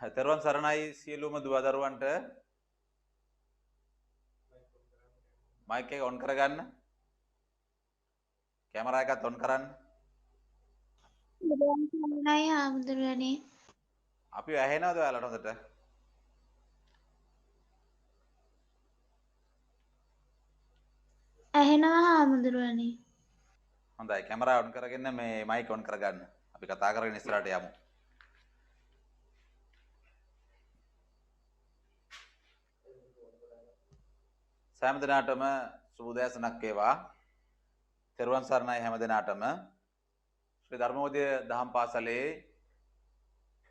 තෙරුවන් සරණයි සියලුම දුව දරුවන්ට මයික් එක ඔන් කරගන්න. කැමරා එකත් ඔන් කරන්න. බුදුන් සරණයි හාමුදුරනේ. අපි ඇහෙනවද ඔයාලට හොඳට? ඇහෙනවා හාමුදුරනේ. හොඳයි කැමරා ඔන් කරගෙන මේ මයික් ඔන් කරගන්න. අපි කතා කරගෙන ඉස්සරහට යමු. සෑම දිනාටම සුබ උදෑසනක් වේවා. තෙරුවන් සරණයි හැම දිනාටම. ශ්‍රී ධර්මෝදය දහම් පාසලේ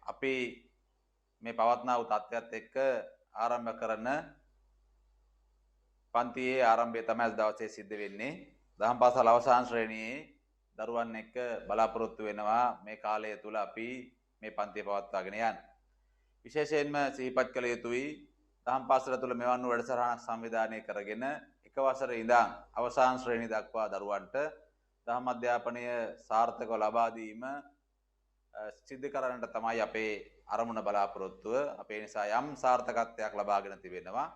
අපි මේ පවත්නා වූ තත්ත්වයට එක්ක ආරම්භ කරන පන්තියේ ආරම්භය තමයි අද දවසේ සිද්ධ වෙන්නේ. දහම් පාසල අවසාන ශ්‍රේණියේ දරුවන් එක්ක බලාපොරොත්තු වෙනවා මේ කාලය තුල අපි මේ පන්තිය පවත්වාගෙන යන්න. විශේෂයෙන්ම සිහිපත් කළ යුතුයි දහම් පාසල තුල මෙවන් වූ වැඩසටහනක් සංවිධානය කරගෙන එක වසරේ ඉඳන් අවසාන ශ්‍රේණිය දක්වා දරුවන්ට දහම් අධ්‍යාපනය සාර්ථකව ලබා දීම සිද්ධ කරන්නට තමයි අපේ අරමුණ බලාපොරොත්තුව. අපේ නිසා යම් සාර්ථකත්වයක් ලබාගෙන තිබෙනවා.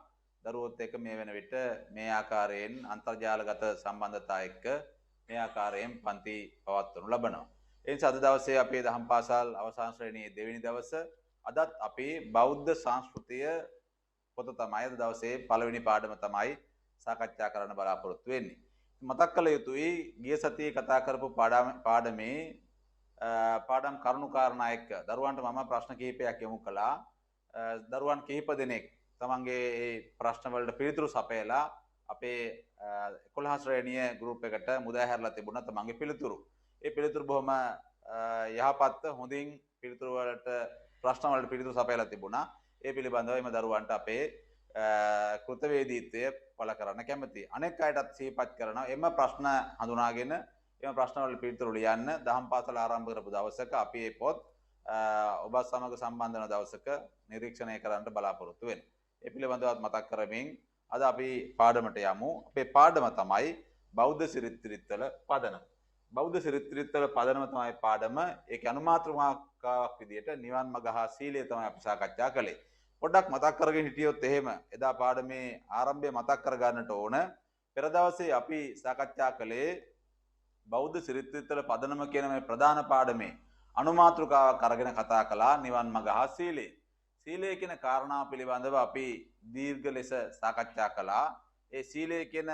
දරුවොත් එක්ක මේ වෙන විට මේ ආකාරයෙන් අන්තර්ජාලගත සම්බන්ධතා එක්ක මේ ආකාරයෙන් පන්ති පවත්වනු ලබනවා. ඒ නිසා අද දවසේ අපේ දහම් පාසල් අවසාන ශ්‍රේණියේ දෙවෙනි දවස අදත් අපේ බෞද්ධ සංස්කෘතිය පොත තමයි අද දවසේ පළවෙනි පාඩම තමයි සාකච්ඡා කරන්න බලාපොරොත්තු වෙන්නේ. මතක් කළ යුතුයි ගිය සතියේ කතා කරපු පාඩමේ පාඩම් කරුණු කාරණා එක්ක දරුවන්ට මම ප්‍රශ්න කිහිපයක් යොමු කළා. දරුවන් කිහිප දෙනෙක් තමන්ගේ ප්‍රශ්න වලට පිළිතුරු සපයලා අපේ 11 ශ්‍රේණිය ගෲප් එකට මුදා හැරලා තිබුණා තමන්ගේ පිළිතුරු. ඒ පිළිතුරු බොහොම යහපත් හොඳින් පිළිතුරු වලට ප්‍රශ්න වලට පිළිතුරු සපයලා තිබුණා. ඒ පිළිබඳව එම දරුවන්ට අපේ කෘතවේදීත්වය පළ කරන්න කැමතියි. අනෙක් අයටත් සිහිපත් කරනවා එම ප්‍රශ්න හඳුනාගෙන එම ප්‍රශ්න වලට පිළිතුරු ලියන්න දහම් පාසල ආරම්භ කරපු දවසක අපි මේ පොත් ඔබ සමග සම්බන්ධ වන දවසක නිරීක්ෂණය කරන්න බලාපොරොත්තු වෙනවා. ඒ පිළිබඳවත් මතක් කරමින් අද අපි පාඩමට යමු. අපේ පාඩම තමයි බෞද්ධ සිරිත් විරිත්වල පදනම. බෞද්ධ සිරිත් විරිත්වල පදනම තමයි පාඩම. ඒකේ අනුමාත්‍රකාවක් විදිහට නිවන් මඟ හා සීලය තමයි අපි සාකච්ඡා කළේ. පොඩ්ඩක් මතක් කරගෙන හිටියොත් එහෙම එදා පාඩමේ ආරම්භය මතක් කර ගන්නට ඕන. පෙර දවසේ අපි සාකච්ඡා කළේ බෞද්ධ සිරිත් විරිත්වල පදනම කියන මේ ප්‍රධාන පාඩමේ අනුමාත්‍රකාවක් අරගෙන කතා කළා නිවන් මඟ හා සීලය. සීලය කියන කාරණා පිළිබඳව අපි දීර්ඝ ලෙස සාකච්ඡා කළා. ඒ සීලය කියන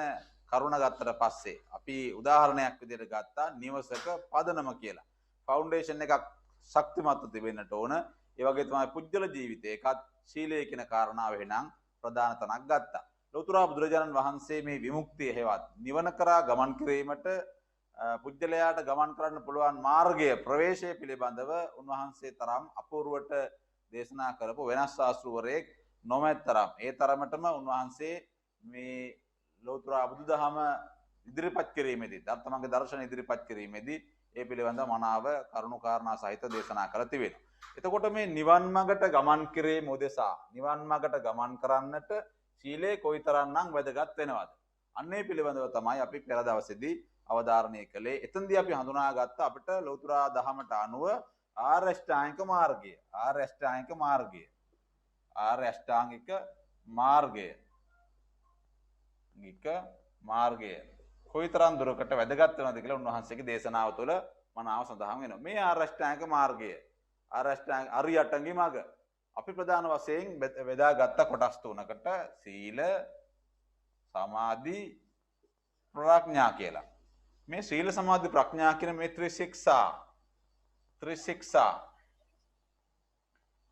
කරුණ ගත්තට පස්සේ අපි උදාහරණයක් විදිහට ගත්තා නිවසක පදනම කියලා. ෆවුන්ඩේෂන් එකක් ශක්තිමත්ව තිබෙන්නට ඕන. ඒ වගේ තමයි පුජ්‍යල ජීවිතේකත් සීලය කියන කාරණාව වෙනම් ප්‍රධාන තැනක් ගත්තා. ලෞතර බුදුරජාණන් වහන්සේ මේ විමුක්තිය හේවත් නිවන කරා ගමන් කිරීමට පුජ්‍යලයාට ගමන් කරන්න පුළුවන් මාර්ගය ප්‍රවේශය පිළිබඳව උන්වහන්සේ තරම් අපූර්වට දේශනා කරපු වෙනස් ශාස්ත්‍රවරයෙක් නොමැතරම් ඒ තරමටම උන්වහන්සේ මේ ලෞතර බුදුදහම ඉදිරිපත් කිරීමේදී ධර්මයේ දර්ශන ඉදිරිපත් කිරීමේදී ඒ පිළිබඳව මනාව කරුණු කාරණා සහිත දේශනා කළ තිබෙනවා. එතකොට මේ නිවන් මාර්ගට ගමන් කිරීම උදෙසා නිවන් මාර්ගට ගමන් කරන්නට සීලය කොයිතරම්නම් වැදගත් වෙනවද? අන්නේ පිළිබඳව තමයි අපි පෙර දවසේදී අවධාරණය කළේ. එතෙන්දී අපි හඳුනාගත්ත අපිට ලෞතර දහමට අනුව ආර්ය අෂ්ටාංගික මාර්ගය. ආර්ය අෂ්ටාංගික මාර්ගය. ආර්ය අෂ්ටාංගික මාර්ගය. මාර්ගය. කොයිතරම් දුරකට වැදගත් වෙනවද කියලා උන්වහන්සේගේ දේශනාව තුළ මනාව සඳහන් වෙනවා. මේ ආර්ය අෂ්ටාංගික මාර්ගය. ආර්ය අෂ්ටාංග අරියට්ටංගි මාර්ග. අපි ප්‍රධාන වශයෙන් බෙදාගත්ත කොටස් තුනකට සීල, සමාධි, ප්‍රඥා කියලා. මේ සීල සමාධි ප්‍රඥා කියන මේ ත්‍රිශික්ෂා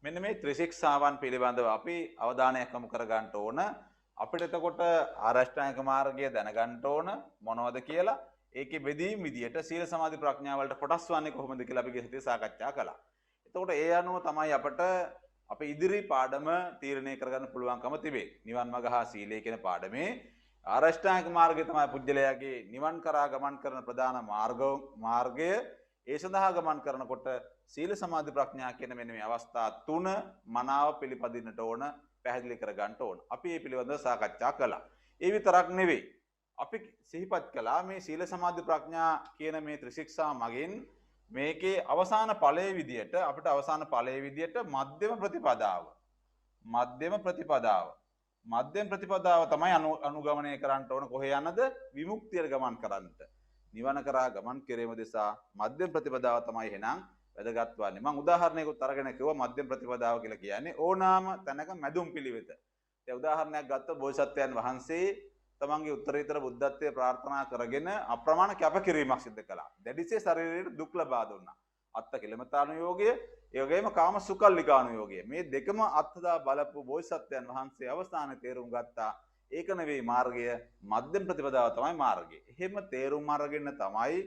මෙන්න මේ ත්‍රිශික්ෂාවන් පිළිබඳව අපි අවධානයක් යොමු කර ගන්න ඕන. අපිට එතකොට ආරෂ්ඨාංගික මාර්ගය දැනගන්න ඕන මොනවද කියලා. ඒකේ බෙදීම් විදියට සීල සමාධි ප්‍රඥා වලට කොටස් වන්නේ කොහොමද කියලා අපි ගිහින් සාකච්ඡා කළා. එතකොට ඒ අනුව තමයි අපට අපේ ඉදිරි පාඩම තීරණය කරගන්න පුළුවන්කම තිබේ. නිවන් මඟ හා සීලය කියන පාඩමේ ආරෂ්ඨාංගික මාර්ගය තමයි පුජ්‍යලයාගේ නිවන් කරා ගමන් කරන ප්‍රධාන මාර්ගය. ඒ සඳහා ගමන් කරනකොට සීල සමාධි ප්‍රඥා කියන මෙන්න මේ අවස්ථා තුන මනාව පිළිපදින්නට ඕන, පැහැදිලි කර ගන්නට ඕන. අපි මේ පිළිබඳව සාකච්ඡා කළා. ඒ විතරක් නෙවෙයි. අපි සිහිපත් කළා මේ සීල සමාධි ප්‍රඥා කියන මේ ත්‍රිශික්ෂා මගින් මේකේ අවසාන ඵලයේ විදියට අපිට අවසාන ඵලයේ විදියට මධ්‍යම ප්‍රතිපදාව මධ්‍යම ප්‍රතිපදාව තමයි අනුගමනය කරන්න ඕන. කොහේ යන්නද? විමුක්තියට ගමන් කරන්නට. නිවන කරා ගමන් කිරීම නිසා මධ්‍යම ප්‍රතිපදාව තමයි එහෙනම් වැදගත් වන්නේ. මම උදාහරණයකට අරගෙන කිව්වා මධ්‍යම ප්‍රතිපදාව කියලා කියන්නේ ඕනාම තැනක මැදුම් පිළිවෙත. ඒ උදාහරණයක් ගත්ත බෝසත්යන් වහන්සේ තමන්ගේ උත්තරීතර බුද්ධත්වයේ ප්‍රාර්ථනා කරගෙන අප්‍රමාණ කැපකිරීමක් සිදු කළා. දැඩිසේ ශරීරයට දුක් ලබා දුන්නා. අත්ත කිලමතානුයෝගය, ඒ වගේම කාම සුකල්ලිකානුයෝගය. මේ දෙකම අත්දා බලපු බෝසත්යන් වහන්සේ අවසානයේ තේරුම් ගත්තා ඒක නෙවෙයි මාර්ගය, මධ්‍යම ප්‍රතිපදාව තමයි මාර්ගය. එහෙම තේරුම් අරගෙන තමයි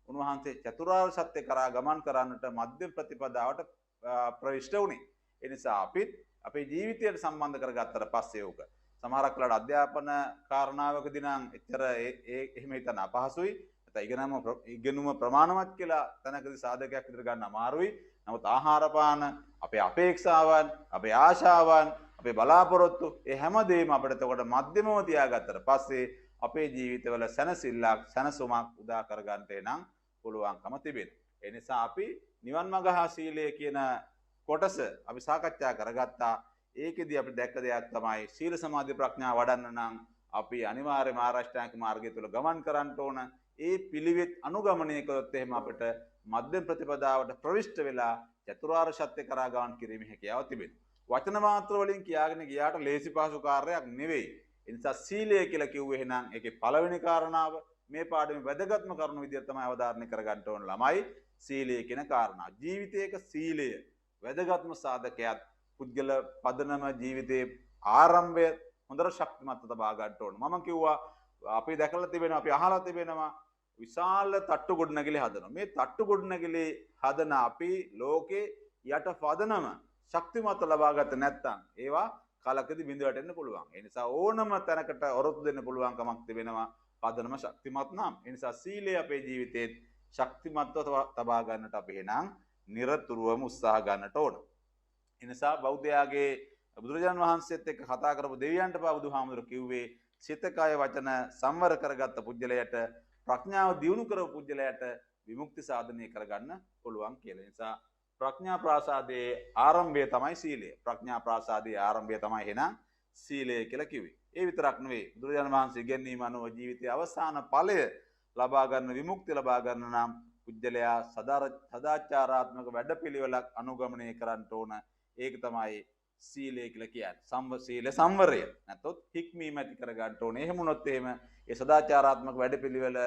උන්වහන්සේ චතුරාර්ය සත්‍ය කරා ගමන් කරන්නට මධ්‍යම ප්‍රතිපදාවට ප්‍රවිෂ්ඨ වුණේ. ඒ නිසා අපිත් අපේ ජීවිතයට සම්බන්ධ කරගත්තට පස්සේ උක සමහරක් වෙලාවට අධ්‍යාපන කාරණාවකදී නම් එච්චර එහෙම හිතන්න අපහසුයි. නැත්නම් ඉගෙනුම ප්‍රමාණවත් කියලා තැනකදී සාධකයක් විතර ගන්න අමාරුයි. නමුත් ආහාර පාන, අපේ අපේක්ෂාවන්, අපේ ආශාවන්, අපේ බලාපොරොත්තු ඒ හැමදේම අපිට එතකොට මධ්‍යමව තියාගත්තට පස්සේ අපේ ජීවිතවල සැනසෙල්ලක්, සැනසුමක් උදා කරගන්නට නම් පුළුවන්කම තිබෙනවා. ඒ නිසා අපි නිවන් මඟ හා සීලය කියන කොටස අපි සාකච්ඡා කරගත්තා. ඒකෙදි අපි දැක්ක දෙයක් තමයි සීල සමාධි ප්‍රඥා වඩන්න නම් අපි අනිවාර්යයෙන්ම ආරෂ්ඨාංගික මාර්ගය තුල ගමන් කරන්න ඕන. ඒ පිළිවෙත් අනුගමනය කළොත් එහෙම අපිට මධ්‍යම ප්‍රතිපදාවට ප්‍රවිෂ්ඨ වෙලා චතුරාර්ය සත්‍ය කරා ගමන් කිරීමේ හැකියාව තිබෙනවා. වචන මාත්‍ර වලින් කියාගෙන ගියාට ලේසි පහසු කාර්යයක් නෙවෙයි. ඒ නිසා සීලය කියලා කිව්වේ එහෙනම් ඒකේ පළවෙනි කාරණාව මේ පාඩමේ වැදගත්ම කරුණු විදිහට තමයි අවධාරණය කරගන්න ඕන ළමයි සීලය කියන කාරණා. ජීවිතයක සීලය වැදගත්ම සාධකයක්. පුද්ගල පදනම ජීවිතයේ ආරම්භය හොඳට ශක්තිමත් තබා ගන්න ඕන. මම කිව්වා අපි දැකලා තිබෙනවා, අපි අහලා තිබෙනවා විශාල තට්ටු ගොඩනැගිලි හදනවා. මේ තට්ටු ගොඩනැගිලි හදන අපි ලෝකේ යට පදනම ශක්තිමත් ලබා ගත නැත්නම් ඒවා කලකදී බිඳ වැටෙන්න පුළුවන්. ඒ නිසා ඕනම තැනකට ඔරොත්තු දෙන්න පුළුවන් කමක් තිබෙනවා පදනම ශක්තිමත් නම්. ඒ නිසා සීලය අපේ ජීවිතේ ශක්තිමත්ව තබා ගන්නට අපි එහෙනම් නිරතුරුවම උත්සාහ ගන්නට ඕන. ඒ නිසා බෞද්ධයාගේ බුදුරජාණන් වහන්සේත් එක්ක කතා කරපු දෙවියන්ට පා බුදුහාමුදුරුවෝ කිව්වේ සිත කය වචන සංවර කරගත්ත පුජ්‍යලයට, ප්‍රඥාව දියුණු කරපු පුජ්‍යලයට විමුක්ති සාධනය කරගන්න පුළුවන් කියලා. ඒ නිසා ප්‍රඥා ප්‍රාසාදයේ ආරම්භය තමයි සීලය. ප්‍රඥා ප්‍රාසාදයේ ආරම්භය තමයි එහෙනම් සීලය කියලා කිව්වේ. ඒ විතරක් නෙවෙයි බුදුරජාණන් වහන්සේ ඉගැන්වීම අනුව ජීවිතයේ අවසාන ඵලය ලබා ගන්න, විමුක්තිය ලබා ගන්න නම් පුජ්‍යලයා සදාචාරාත්මක වැඩපිළිවෙලක් අනුගමනය කරන්න ඕන. ඒක තමයි සීලය කියලා කියන්නේ. සීල සංවරය. නැත්නම් හික්මීම ඇති කර ගන්න ඕනේ. එහෙම වුණොත් එහෙම ඒ සදාචාරාත්මක වැඩපිළිවෙල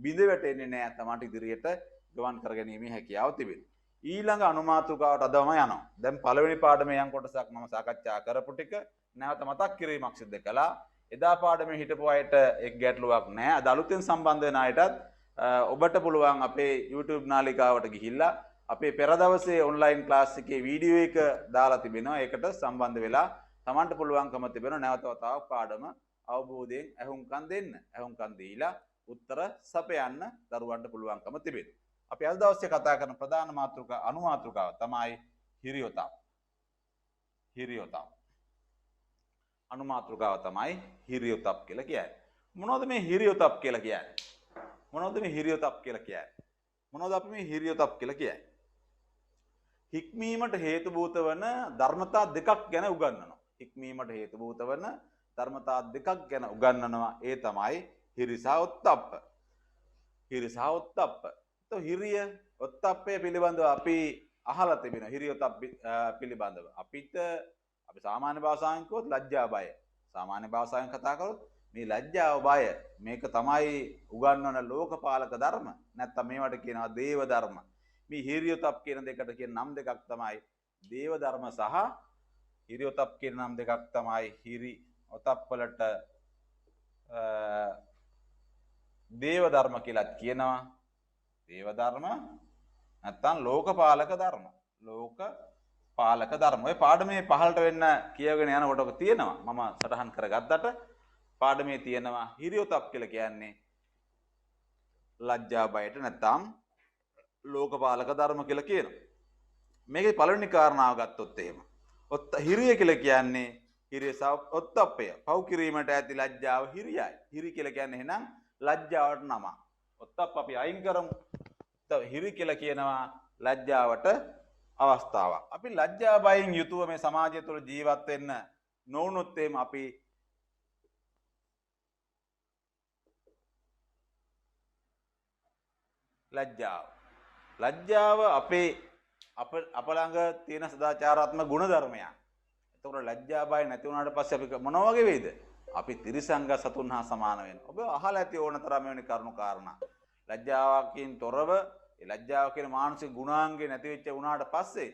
බිඳ වැටෙන්නේ නැහැ. තමන්ට ඉදිරියට ගමන් කරගැනීමේ හැකියාව තිබෙනවා. ඊළඟ අනුමාතෘකාවට අදම යනවා. දැන් පළවෙනි පාඩමේ යම් කොටසක් මම සාකච්ඡා කරපු ටික නැවත මතක් කිරීමක් සිදු කළා. එදා පාඩමේ හිටපු අයට එක් ගැටලුවක් නැහැ. අද අලුතෙන් සම්බන්ධ වෙන අයටත් ඔබට පුළුවන් අපේ YouTube නාලිකාවට ගිහිල්ලා අපේ පෙර දවසේ ඔන්ලයින් ක්ලාස් එකේ වීඩියෝ එක දාලා තිබෙනවා. ඒකට සම්බන්ධ වෙලා Tamanට පුළුවන්කම තිබෙනවා නැවත වතාවක් පාඩම අවබෝධයෙන් ඇහුම්කන් දෙන්න. ඇහුම්කන් දීලා උත්තර සපයන්න දරුවන්ට පුළුවන්කම තිබෙනවා. අපි අද දවසේ කතා කරන ප්‍රධාන මාතෘකාව අනුමාතෘකාව තමයි හිරියොතප්. හිරියොතප්. අනුමාතෘකාව තමයි හිරියොතප් කියලා කියන්නේ. මොනවද මේ හිරියොතප් කියලා කියන්නේ? මොනවද මේ හිරියොතප් කියලා කියන්නේ? මොනවද අපි මේ හිරියොතප් කියලා කියන්නේ? හික්මීමට හේතුභූත වන ධර්මතා දෙකක් ගැන උගන්වනවා. හික්මීමට හේතුභූත වන ධර්මතා දෙකක් ගැන උගන්වනවා. ඒ තමයි හිරි සහ ඔත්තප්ප. හිරි සහ ඔත්තප්ප. તો හිරිය ඔත්තප්පය පිළිබඳව අපි අහලා තිබෙනවා. හිරි ඔත්තප්ප පිළිබඳව අපිට අපි සාමාන්‍ය භාෂාවෙන් කිව්වොත් ලැජ්ජා බය. සාමාන්‍ය භාෂාවෙන් කතා කරොත් මේ ලැජ්ජාව බය මේක තමයි උගන්වන ලෝකපාලක ධර්ම. නැත්නම් මේවට කියනවා දේව ධර්ම. මේ හිරියොතප් කියන දෙකට කියන නම් දෙකක් තමයි දේව ධර්ම සහ හිරියොතප් කියන නම් දෙකක් තමයි හිරි ඔතප් වලට දේව ධර්ම කියලා කියනවා. දේව ධර්ම නැත්නම් ලෝකපාලක ධර්ම. ලෝකපාලක ධර්ම. ඔය පාඩමේ පහළට වෙන්න කියවගෙන යනකොට ඔක තියෙනවා. මම සටහන් කරගත්තට පාඩමේ තියෙනවා හිරියොතප් කියලා කියන්නේ ලැජ්ජා බයට නැත්නම් ලෝකපාලක ධර්ම කියලා කියනවා. මේකේ පළවෙනි කාරණාව ගත්තොත් එහෙම. හිරිය කියලා කියන්නේ හිරිය සහ ඔත්තප්පය. පව් කිරීමට ඇති ලැජ්ජාව හිරියයි. හිරි කියලා කියන්නේ එහෙනම් ලැජ්ජාවට නම. ඔත්තප්ප අපි අයින් කරමු. හිරි කියලා කියනවා ලැජ්ජාවට අවස්ථාවක්. අපි ලැජ්ජා බයෙන් යුතුව මේ සමාජය තුළ ජීවත් වෙන්න නොවුනොත් එම් අපි ලැජ්ජාව අපේ අප ළඟ තියෙන සදාචාරාත්මක ගුණ ධර්මයක්. එතකොට ලැජ්ජා බය නැති වුණාට පස්සේ අපි මොනවා වගේ වෙයිද? අපි තිරිසංග සතුන් හා සමාන වෙනවා. ඔබ අහලා ඇති ඕන තරම් මෙවැනි කරුණු කාරණා. ලැජ්ජාවකින් තොරව ඒ ලැජ්ජාව කියන මානසික ගුණාංගේ නැති වෙච්ච වුණාට පස්සේ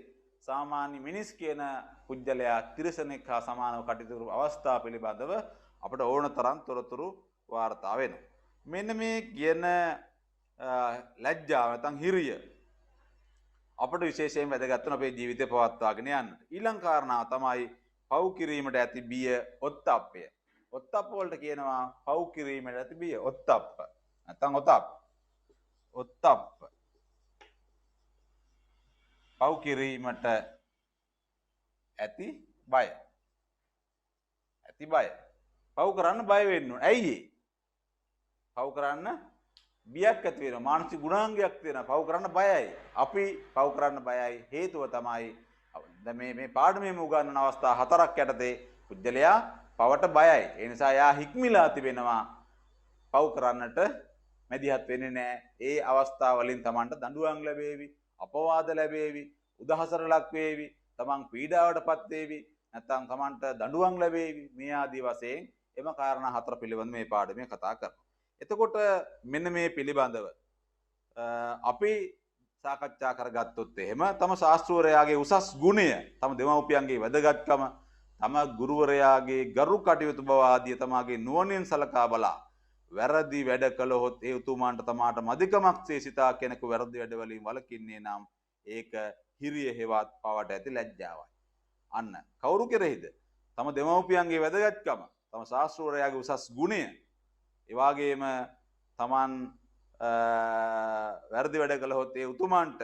සාමාන්‍ය මිනිස් කියන පුජ්‍යලයා තිරිසනෙක් හා සමානව කටයුතු කරන අවස්ථා පිළිබඳව අපිට ඕන තරම් තොරතුරු වාර්තා වෙනවා. මෙන්න මේ කියන ලැජ්ජාව නැත්නම් හිරිය අපට විශේෂයෙන් වැදගත් වෙන අපේ ජීවිතය පවත්වාගෙන යන්න. ඊළඟ කාරණාව තමයි පව් කිරීමට ඇති බිය ඔත්තප්පය. ඔත්තප්ප වලට කියනවා පව් කිරීමට ඇති බිය ඔත්තප්ප. නැත්නම් ඔත්තප්ප. පව් කිරීමට ඇති බය. පව් කරන්න බය වෙන්න ඕන. ඇයි ඒ? පව් කරන්න බියක් ඇති වෙනවා. මානසික ගුණාංගයක් තියෙනවා. පව් කරන්න බයයි. අපි පව් කරන්න බයයි. හේතුව තමයි දැන් මේ පාඩමේම උගන්වන අවස්ථා හතරක් යටතේ පුජ්‍යලයා පවට බයයි. ඒ නිසා යා හික්මිලා තිබෙනවා. පව් කරන්නට මැදිහත් වෙන්නේ නැහැ. ඒ අවස්ථා වලින් Tamanට දඬුවම් ලැබේවි, අපවාද ලැබේවි, උදහසර ලක් වේවි, Taman පීඩාවටපත් වේවි, නැත්නම් Tamanට දඬුවම් ලැබේවි. මේ ආදී වශයෙන් එම කාරණා හතර පිළිබඳ මේ පාඩමේ කතා කරනවා. එතකොට මෙන්න මේ පිළිබඳව අපි සාකච්ඡා කරගත්තොත් එහෙම තම ශාස්ත්‍රවරයාගේ උසස් ගුණය, තම දෙමව්පියන්ගේ වැදගත්කම, තම ගුරුවරයාගේ ගරු කටයුතු බව ආදී තමාගේ නුවණින් සලකා බලා වැරදි වැඩ කළහොත් ඒ උතුමාන්ට තමාට මදිකමක් සිතා කෙනෙකු වැරදි වැඩ වලින් වළකින්නේ නම් ඒක හිරිය හේවත් පවට ඇති ලැජ්ජාවයි. අන්න කවුරු කෙරෙහිද? තම දෙමව්පියන්ගේ වැදගත්කම, තම ශාස්ත්‍රවරයාගේ උසස් ගුණය, ඒ වගේම Taman වැරදි වැඩ කළහොත් ඒ උතුමන්ට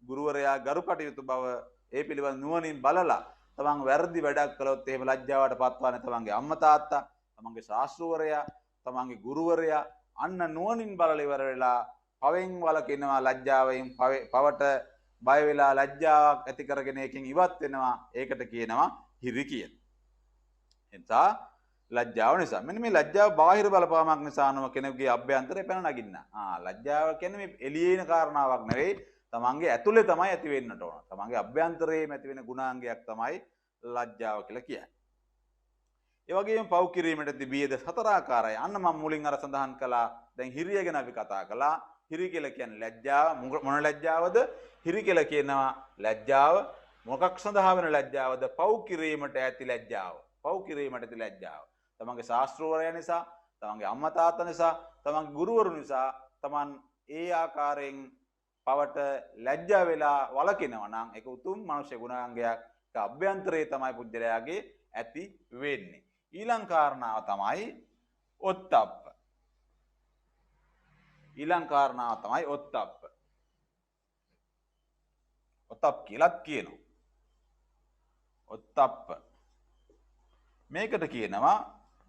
ගුරුවරයා ගරු කටයුතු බව ඒ පිළිබඳ නුවණින් බලලා තමන් වැරදි වැඩක් කළොත් එහෙම ලැජ්ජාවට පත්වන්නේ තමන්ගේ අම්මා තාත්තා, තමන්ගේ ශාස්ත්‍රවරයා, තමන්ගේ ගුරුවරයා අන්න නුවණින් බලලා ඉවර වෙලා පවෙන් වළකිනවා, ලැජ්ජාවෙන් පවට බය වෙලා ලැජ්ජාවක් ඇති කරගෙන එකකින් ඉවත් වෙනවා. ඒකට කියනවා හිරි කියලා. එතන ලැජ්ජාව නිසා. මෙන්න මේ ලැජ්ජාව බාහිර බලපාමක් නිසා නම කෙනෙකුගේ අභ්‍යන්තරේ පැන නගින්න. ලැජ්ජාව කියන්නේ මේ එළියේ ඉන කාරණාවක් නෙවෙයි. තමන්ගේ ඇතුලේ තමයි ඇති වෙන්නට ඕන. තමන්ගේ අභ්‍යන්තරයේම ඇති වෙන ගුණාංගයක් තමයි ලැජ්ජාව කියලා කියන්නේ. ඒ වගේම පව් කිරීමට තිබියද හතර ආකාරයි. අන්න මම මුලින් අර සඳහන් කළා. දැන් හිරිය ගැන අපි කතා කළා. හිරි කියලා කියන්නේ ලැජ්ජාව. මොන ලැජ්ජාවද? හිරි කියලා කියනවා ලැජ්ජාව. මොකක් සඳහා වෙන ලැජ්ජාවද? පව් කිරීමට ඇති ලැජ්ජාව. පව් කිරීමට ඇති ලැජ්ජාව. තමන්ගේ ශාස්ත්‍රවරයා නිසා, තමන්ගේ අම්මා තාත්තා නිසා, තමන්ගේ ගුරුවරු නිසා තමන් ඒ ආකාරයෙන් පවට ලැජ්ජා වෙලා වළකිනවා නම් ඒක උතුම් මනුෂ්‍ය ගුණාංගයක්. ඒක අභ්‍යන්තරයේ තමයි පුජ්‍යලයාගේ ඇති වෙන්නේ. ඊළඟ කාරණාව තමයි ඔත්තප්ප. ඔත්තප් කියලාත් කියනවා. ඔත්තප්ප. මේකට කියනවා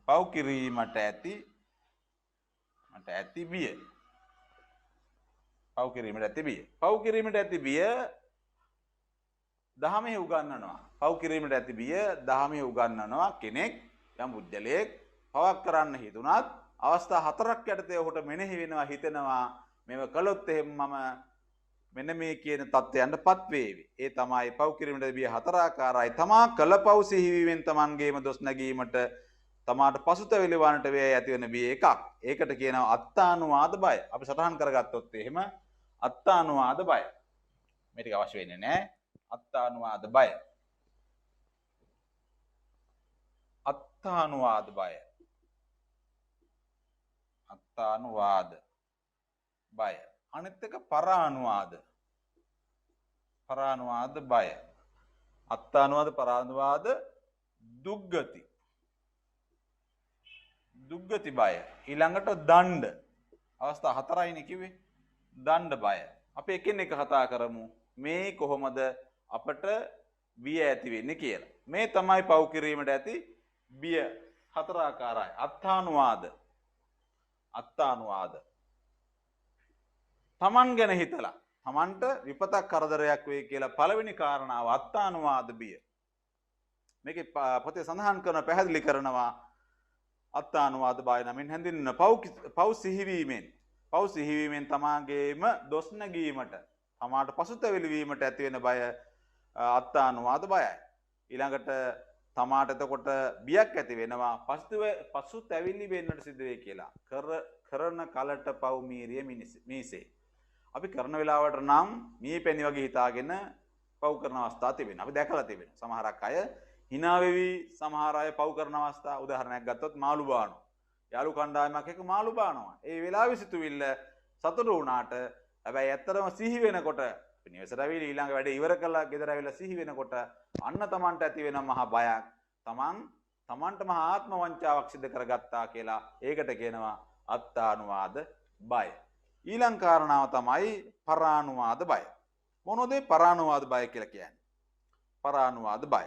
පව් කිරීමට ඇති බිය. පව් කිරීමට ඇති බිය දහමේ උගන්වනවා. පව් කිරීමට ඇති බිය දහමේ උගන්වනවා. කෙනෙක් යම් බුද්ධලයක් පවක් කරන්න හිතුණත් අවස්ථා හතරක් යටතේ ඔහුට මෙනෙහි වෙනවා, හිතෙනවා මේව කළොත් එහෙම මම මෙන්න මේ කියන தත්ත්වයන්ටපත් වේවි. ඒ තමයි පව් කිරීමට බිය හතර ආකාරයි. තමා කළ පව් සිහිවීමෙන් තමන්ගේම දොස් නැගීමට තමාට පසුතැවිලි වන්නට වේ ඇති වෙන බිය එකක්. ඒකට කියනවා අත්තානුවාද බය. අපි සටහන් කරගත්තොත් එහෙම අත්තානුවාද බය. මේ ටික අවශ්‍ය වෙන්නේ නැහැ. අත්තානුවාද බය. අත්තානුවාද බය. අනිත් එක පරානුවාද බය. අත්තානුවාද, පරානුවාද, දුක්ගති බය. ඊළඟට දණ්ඩ. අවස්ථා හතරයිනේ කිව්වේ. දණ්ඩ බය. අපි එකින් එක කතා කරමු. මේ කොහොමද අපට බිය ඇති වෙන්නේ කියලා. මේ තමයි පව් කිරීමට ඇති බිය හතර ආකාරයි. අත්තානුවාද. තමන් ගැන හිතලා තමන්ට විපතක් කරදරයක් වෙයි කියලා පළවෙනි කාරණාව අත්තානුවාද බිය. මේකේ පොතේ සඳහන් කරන පැහැදිලි කරනවා අත්තානුවාද බය නමින් හැඳින්වෙන පව් සිහිවීමෙන් තමාගේම දොස් නැගීමට තමාට පසුතැවිලි වීමට ඇති වෙන බය අත්තානුවාද බයයි. ඊළඟට තමාට එතකොට බියක් ඇති වෙනවා පසුතැවිලි වෙන්නට සිදු වෙයි කියලා. කරන කලට පව් මීරිය මීසේ. අපි කරන වෙලාවට නම් මීපැණි වගේ හිතාගෙන පව් කරන අවස්ථා තිබෙනවා. අපි දැකලා තිබෙනවා. සමහරක් අය hina වෙවි සමහර අය පව් කරන අවස්ථා උදාහරණයක් ගත්තොත් මාළු බානවා. යාළු කණ්ඩායමක් එක්ක මාළු බානවා. ඒ වෙලාවේ සිතුවිල්ල සතුටු වුණාට හැබැයි ඇත්තටම සිහි වෙනකොට නිවසට ඇවිල්ලා ඊළඟ වැඩේ ඉවර කළා ගෙදර ඇවිල්ලා සිහි වෙනකොට අන්න තමන්ට ඇති වෙන මහා බයක් තමන්ට මහා ආත්ම වංචාවක් සිදු කරගත්තා කියලා ඒකට කියනවා අත්තානුවාද බය. ඊළඟ කාරණාව තමයි පරානුවාද බය. මොනෝද පරානුවාද බය කියලා කියන්නේ? පරානුවාද බය.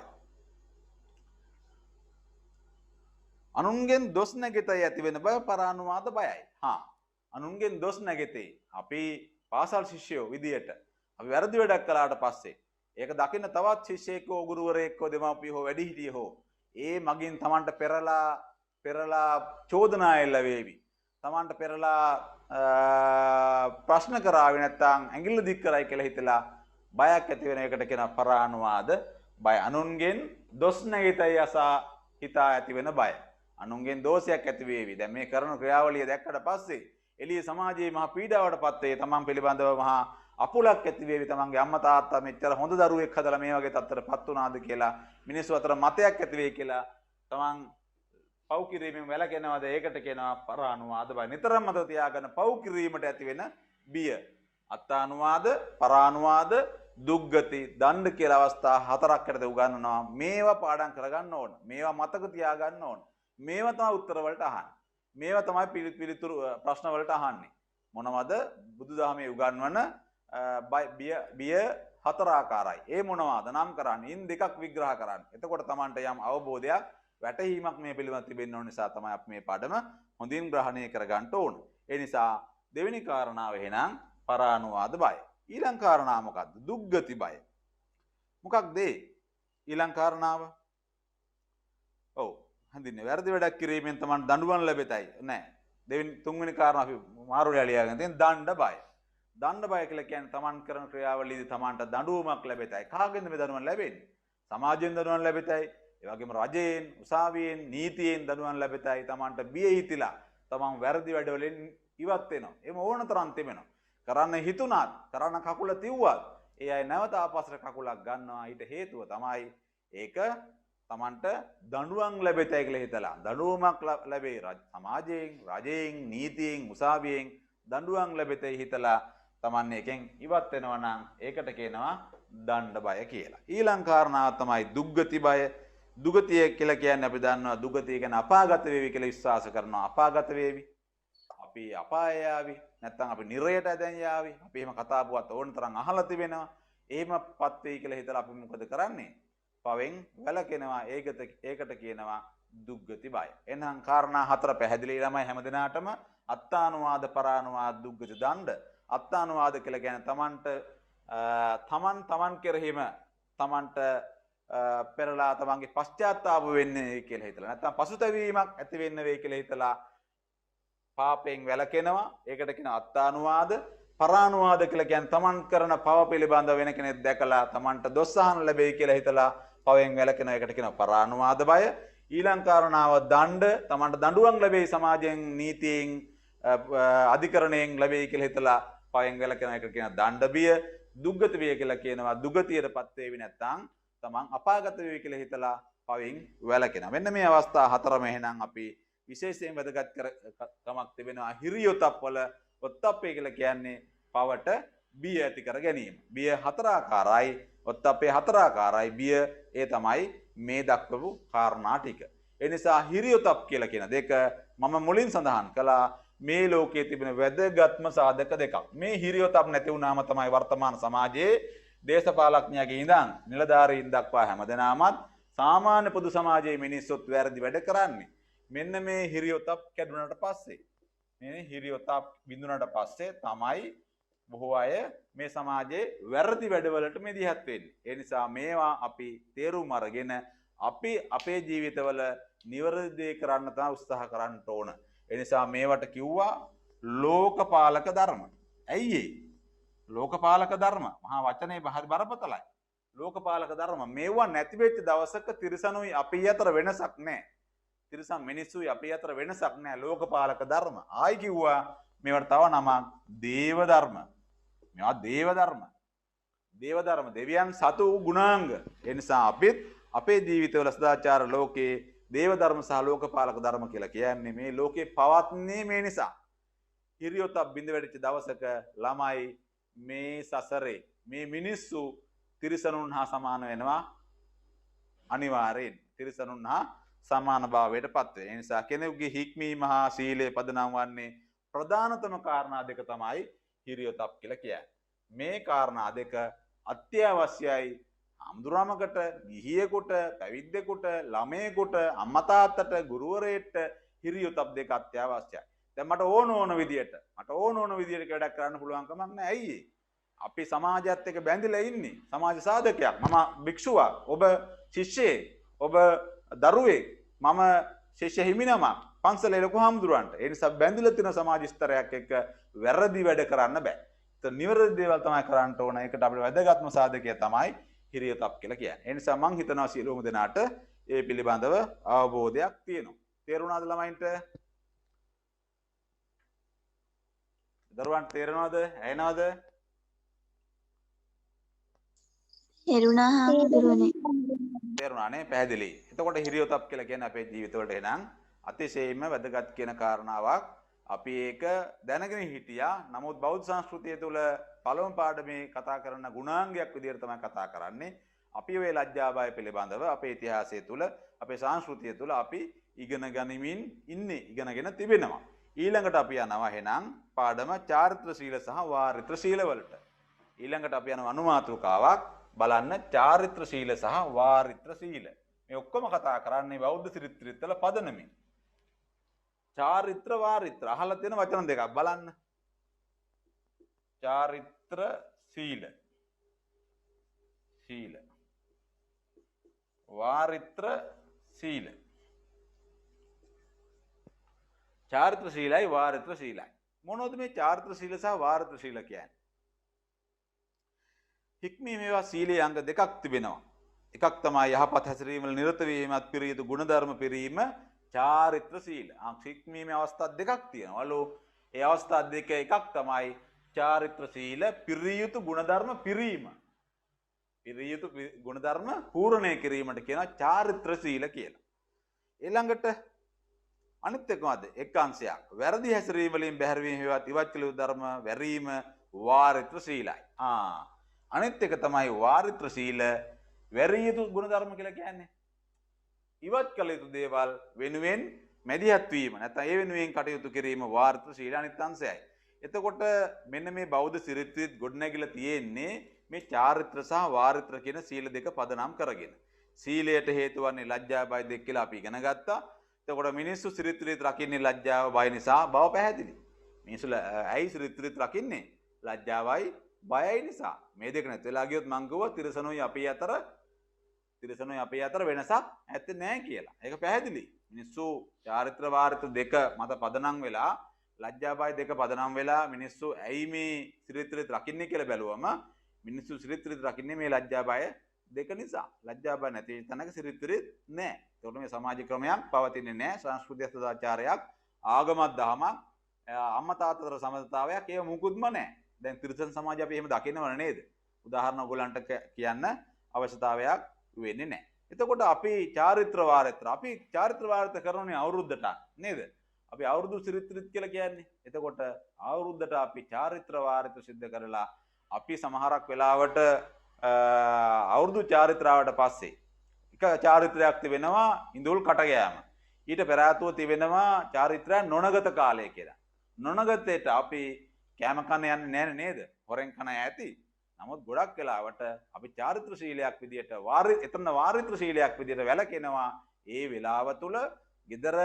අනුන්ගෙන් දොස් නැගෙතයි ඇති වෙන බය පරානුවාද බයයි. අනුන්ගෙන් දොස් නැගෙතේ අපි පාසල් ශිෂ්‍යයෝ විදියට අපි වැරදි වැඩක් කළාට පස්සේ ඒක දකින්න තවත් ශිෂ්‍යයෙක් හෝ ගුරුවරයෙක් හෝ දෙමාපියෝ හෝ වැඩිහිටියෝ හෝ ඒ මගින් තමන්ට පෙරලා චෝදනා එල්ල වේවි. තමන්ට පෙරලා ප්‍රශ්න කරාවේ නැත්නම් ඇඟිල්ල දික් කරයි කියලා හිතලා බයක් ඇති වෙන එකට කියන පරානුවාද බය. අනුන්ගෙන් දොස් නැගෙතයි අසා හිතා ඇති වෙන බය. අනුන්ගෙන් දෝෂයක් ඇති වේවි. දැන් මේ කරන ක්‍රියාවලිය දැක්කට පස්සේ එළිය සමාජයේ මහා පීඩාවටපත් වේ. තමන් පිළිබඳව මහා අපුලක් ඇති වේවි. තමන්ගේ අම්මා තාත්තා මෙච්චර හොඳ දරුවෙක් හදලා මේ වගේ තත්ත්වයටපත් වුණාද කියලා මිනිස්සු අතර මතයක් ඇති වෙයි කියලා තමන් පව් කිරීමෙන් වැළකෙනවාද ඒකට කියනවා පරානුවාද බය. නිතරම මතක තියාගන්න පව් කිරීමට ඇති වෙන බිය. අත්තානුවාද, පරානුවාද, දුක්ගති, දණ්ඩ කියලා අවස්ථා හතරක් ඇරද උගන්වනවා. මේවා පාඩම් කරගන්න ඕන. මේවා මතක තියාගන්න ඕන. මේවා තමයි උත්තර වලට අහන්නේ. මේවා තමයි පිළිතුරු ප්‍රශ්න වලට අහන්නේ. මොනවද? බුදුදහමේ උගන්වන බිය හතර ආකාරයි. ඒ මොනවාද? නම් කරන්නේ. ඉන් දෙකක් විග්‍රහ කරන්න. එතකොට Tamanට යම් අවබෝධයක් වැටහීමක් මේ පිළිබඳව තිබෙන්න ඕන නිසා තමයි අපි මේ පාඩම හොඳින් ග්‍රහණය කරගන්න ඕන. ඒ නිසා දෙවෙනි කාරණාව එහෙනම් පරානුවාද බය. ඊළඟ කාරණාව මොකක්ද? දුක්ගති බය. මොකක්ද ඊළඟ කාරණාව? ඔව් හඳින්නේ වැරදි වැඩක් කිරීමෙන් තමයි දඬුවම් ලැබෙතයි. නෑ. තුන්වෙනි කාරණාව අපි මාරුලියා ලියාගෙන තියෙන දණ්ඩ බය. දණ්ඩ බය කියලා කියන්නේ තමන් කරන ක්‍රියාවලියේදී තමන්ට දඬුවමක් ලැබෙතයි. කාගෙන්ද මේ දඬුවම් ලැබෙන්නේ? සමාජයෙන් දඬුවම් ලැබෙතයි. ඒ වගේම රජයෙන්, උසාවියෙන්, නීතියෙන් දඬුවම් ලැබෙතයි. තමන්ට බිය හිතිලා තමන් වැරදි වැඩවලින් ඉවත් වෙනවා. එහෙම ඕන තරම් තිබෙනවා. කරන්න හිතුණාත්, කරන්න කකුල තිව්වත්, ඒ අය නැවත ආපස්සට කකුලක් ගන්නවා. ඊට හේතුව තමයි ඒක තමන්ට දඬුවම් ලැබෙතයි කියලා හිතලා. දඬුවමක් ලැබේ සමාජයෙන්, රජයෙන්, නීතියෙන්, උසාවියෙන් දඬුවම් ලැබෙතයි හිතලා තමන් එකෙන් ඉවත් වෙනවා නම් ඒකට කියනවා දණ්ඩ බය කියලා. ඊළඟ කාරණාව තමයි දුක්ගති බය. දුගතිය කියලා කියන්නේ අපි දන්නවා දුගතිය කියන්නේ අපාගත වේවි කියලා විශ්වාස කරනවා. අපාගත වේවි. අපි අපාය යාවි. නැත්නම් අපි නිරයට දැන් යාවි. අපි එහෙම කතා පුවත් ඕන තරම් අහලා තිබෙනවා. එහෙමපත් වෙයි කියලා හිතලා අපි මොකද කරන්නේ? පවෙන් වැළකෙනවා. ඒකට කියනවා දුක්ගති බය. එහෙනම් කාරණා හතර පැහැදිලි ළමයි හැමදිනාටම අත්තානුවාද, පරානුවාද, දුක්ගති, දණ්ඩ. අත්තානුවාද කියලා කියන්නේ තමන් කෙරෙහිම තමන්ට පෙරලා තමන්ගේ පශ්චාත්තාප වෙන්නේ කියලා හිතලා නැත්නම් පසුතැවීමක් ඇති වෙන්න වෙයි කියලා හිතලා පාපයෙන් වැළකෙනවා. ඒකට කියන අත්තානුවාද. පරානුවාද කියලා කියන්නේ තමන් කරන පව පිළිබඳව වෙන කෙනෙක් දැකලා තමන්ට දොස් අහන්න ලැබෙයි කියලා හිතලා පවෙන් වැළකෙන එකට කියනවා පරානුවාද බය. ඊළඟ කාරණාව දණ්ඩ. තමන්ට දඬුවම් ලැබෙයි සමාජයෙන්, නීතියෙන්, අධිකරණයෙන් ලැබෙයි කියලා හිතලා පවෙන් වැළකෙන එකට කියනවා දණ්ඩ බිය. දුක්ගති බිය කියලා කියනවා දුගතියටපත් වෙවි නැත්නම් තමන් අපාගත වෙවි කියලා හිතලා පවෙන් වැළකෙනවා. මෙන්න මේ අවස්ථා හතරම එහෙනම් අපි විශේෂයෙන් වැදගත් කමක් තිබෙනවා. හිරියොතප් වල ඔත්තප්පේ කියලා කියන්නේ පවට බිය ඇති කර ගැනීම. බිය හතර ආකාරයි. ඔත්තප්පේ හතර ආකාරයි. බිය ඒ තමයි මේ දක්වපු කාරණා ටික. ඒ නිසා හිරියොතප් කියලා කියන දෙක මම මුලින් සඳහන් කළා. මේ ලෝකයේ තිබෙන වැදගත්ම සාධක දෙකක්. මේ හිරියොතප් නැති වුණාම තමයි වර්තමාන සමාජයේ දේශපාලඥයාගේ ඉඳන් නිලධාරීන් දක්වා හැමදෙනාමත් සාමාන්‍ය පොදු සමාජයේ මිනිස්සුත් වැරදි වැඩ කරන්නේ. මෙන්න මේ හිරියොතප් කැඩුනට පස්සේ මේ හිරියොතප් බිඳුනට පස්සේ තමයි බොහෝ අය මේ සමාජයේ වැරදි වැඩවලට මෙදිහත් වෙන්නේ. ඒ නිසා මේවා අපි තේරුම් අරගෙන අපි අපේ ජීවිතවල නිවැරදි දේ කරන්න තමයි උත්සාහ කරන්න ඕන. ඒ නිසා මේවට කිව්වා ලෝකපාලක ධර්ම. ඇයි ඒ? ලෝකපාලක ධර්ම මහා වචනේ හරි බරපතලයි. ලෝකපාලක ධර්ම මේවා නැති වෙච්ච දවසක තිරසනුයි අපි අතර වෙනසක් නැහැ. තිරසන් මිනිස්සුයි අපි අතර වෙනසක් නැහැ. ලෝකපාලක ධර්ම. ආයි කිව්වා මේවට තව නමක් දේව ධර්ම. මේවා දේව ධර්ම. දේව ධර්ම දෙවියන් සතු ගුණාංග. ඒ නිසා අපිත් අපේ ජීවිතවල සදාචාර ලෝකේ දේව ධර්ම සහ ලෝකපාලක ධර්ම කියලා කියන්නේ මේ ලෝකේ පවත්න්නේ මේ නිසා. හිරියොතක් බිඳ වැටිච්ච දවසක ළමයි මේ සසරේ මේ මිනිස්සු තිරිසනුන් හා සමාන වෙනවා අනිවාර්යෙන්. තිරිසනුන් හා සමාන භාවයට පත් වෙනවා. ඒ නිසා කෙනෙකුගේ හික්මීම හා සීලය පදනම් වන්නේ ප්‍රධානතම කාරණා දෙක තමයි හිරියොතප් කියලා කියන්නේ. මේ කාරණා දෙක අත්‍යවශ්‍යයි. අම්දුරාමකට, ගිහියෙකුට, පැවිද්දෙකුට, ළමයෙකුට, අම්මා තාත්තට, ගුරුවරයෙක්ට හිරියොතප් දෙක අත්‍යවශ්‍යයි. දැන් මට ඕන විදියට වැඩක් කරන්න පුළුවන් කමක් නැහැ. ඇයි අපි සමාජයත් එක්ක බැඳිලා ඉන්නේ. සමාජ සාධකයක්. මම භික්ෂුවක්, ඔබ ශිෂ්‍යයෙක්, ඔබ දරුවෙක්, මම ශිෂ්‍ය හිමිනමක්, පන්සලේ ලොකු හාමුදුරන්ට. ඒ නිසා බැඳිලා තියෙන සමාජ ස්තරයක් එක්ක වැරදි වැඩ කරන්න බෑ. ඒත් නිවැරදි දේවල් තමයි කරන්න ඕන. ඒකට අපේ වැදගත්ම සාධකය තමයි හිරියොතප් කියලා කියන්නේ. ඒ නිසා මම හිතනවා සියලුම දෙනාට ඒ පිළිබඳව අවබෝධයක් තියෙනවා. තේරුණාද ළමයින්ට? දරුවන්ට තේරෙනවද? ඇහෙනවද? තේරුණා හාමුදුරුවනේ. තේරුණානේ? පැහැදිලි. එතකොට හිරියොතප් කියලා කියන්නේ අපේ ජීවිතවලට එනං අතිශයින්ම වැදගත් කියන කාරණාවක්. අපි ඒක දැනගෙන හිටියා. නමුත් බෞද්ධ සංස්කෘතිය තුළ පළමු පාඩමේ කතා කරන ගුණාංගයක් විදිහට තමයි කතා කරන්නේ. අපි ඔය ලැජ්ජා බය පිළිබඳව අපේ ඉතිහාසය තුළ, අපේ සංස්කෘතිය තුළ අපි ඉගෙන ගනිමින් ඉන්නේ, ඉගෙනගෙන තිබෙනවා. ඊළඟට අපි යනවා එහෙනම් පාඩම චාරිත්‍ර සීල සහ වාරිත්‍ර සීල වලට. ඊළඟට අපි යනවා අනුමාතෘකාවක් බලන්න චාරිත්‍ර සීල සහ වාරිත්‍ර සීල. මේ ඔක්කොම කතා කරන්නේ බෞද්ධ සිරිත්‍රිත්වල පදනමින්. චාරිත්‍ර වාරිත්‍ර අහලා තියෙන වචන දෙකක් බලන්න. චාරිත්‍ර සීල. සීල. වාරිත්‍ර සීල. චාරිත්‍ර සීලයි වාරිත්‍ර සීලයි. මොනවද මේ චාරිත්‍ර සීල සහ වාරිත්‍ර සීල කියන්නේ? හික්මීම මේවා සීලේ අංග දෙකක් තිබෙනවා. එකක් තමයි යහපත් හැසිරීම වල නිරත වීමත් පිරිය යුතු ගුණධර්ම පිරීම චාරිත්‍ර සීල. හික්මීමේ අවස්ථා දෙකක් තියෙනවලු. ඒ අවස්ථා දෙක එකක් තමයි චාරිත්‍ර සීල පිරිය යුතු ගුණධර්ම පිරීම. පිරිය යුතු ගුණධර්ම පූර්ණය කිරීමට කියනවා චාරිත්‍ර සීල කියලා. ඊළඟට අනිත් එක මොකද? එක් අංශයක්. වැරදි හැසිරීම වලින් බැහැරවීම හේවත් ඉවත් කළ යුතු ධර්ම වැරීම වාරිත්‍ර සීලයි. අනිත් එක තමයි වාරිත්‍ර සීල වැරිය යුතු ගුණධර්ම කියලා කියන්නේ. ඉවත් කළ යුතු දේවල් වෙනුවෙන් මැදිහත් වීම නැත්නම් ඒ වෙනුවෙන් කටයුතු කිරීම වාරිත්‍ර සීල අනිත් අංශයයි. එතකොට මෙන්න මේ බෞද්ධ සිරිත්‍රිත් ගොඩනැගිලා තියෙන්නේ මේ චාරිත්‍ර සහ වාරිත්‍ර කියන සීල දෙක පදනම් කරගෙන. සීලයට හේතු වන්නේ ලැජ්ජා බය දෙක කියලා අපි ඉගෙන ගත්තා. එතකොට මිනිස්සු සිරිත්‍රිත් රකින්නේ ලැජ්ජාව බය නිසා බව පැහැදිලි. මිනිස්සු ඇයි සිරිත්‍රිත් රකින්නේ? ලැජ්ජාවයි බයයි නිසා. මේ දෙක නැති වෙලා ගියොත් මං ගුවා තිරසනුයි අපේ අතර වෙනසක් ඇත්තේ නැහැ කියලා. ඒක පැහැදිලි. මිනිස්සු චාරිත්‍ර වාරිත්‍ර දෙක මත පදනම් වෙලා ලැජ්ජා බය දෙක පදනම් වෙලා මිනිස්සු ඇයි මේ සිරිත්‍රිත් රකින්නේ කියලා බැලුවම මිනිස්සු සිරිත්‍රිත් රකින්නේ මේ ලැජ්ජා බය දෙක නිසා. ලැජ්ජා බය නැති තැනක සිරිත්‍රිත් නැහැ. ඒකට මේ සමාජ ක්‍රමයක් පවතින්නේ නැහැ. සංස්කෘතික සදාචාරයක්, ආගමක්, දහමක්, අම්මා තාත්තතර සමතතාවයක් ඒව මුකුත්ම නැහැ. දැන් තිරිසන් සමාජය අපි එහෙම දකින්නවද නේද? උදාහරණ ඔයගලන්ට කියන්න අවශ්‍යතාවයක් වෙන්නේ නැහැ. එතකොට අපි චාරිත්‍ර වාරිත්‍ර කරන්නේ අවුරුද්දට නේද? අපි අවුරුදු සිරිත්‍රිත් කියලා කියන්නේ. එතකොට අවුරුද්දට අපි චාරිත්‍ර වාරිත්‍ර සිද්ධ කරලා අපි සමහරක් වෙලාවට අවුරුදු චාරිත්‍රාවට පස්සේ එක චාරිත්‍රයක් තිබෙනවා ඉඳුල් කටගෑම. ඊට පෙර ආතුව තිබෙනවා චාරිත්‍රා නොනගත කාලය කියලා. නොනගතේට අපි කැම කන යන්නේ නැහැ නේද? හොරෙන් කන ඇති. නමුත් ගොඩක් වෙලාවට අපි චාරිත්‍ර ශීලයක් විදියට වාරිත්‍ර ශීලයක් විදියට වැළකෙනවා. ඒ වෙලාව තුල ගෙදර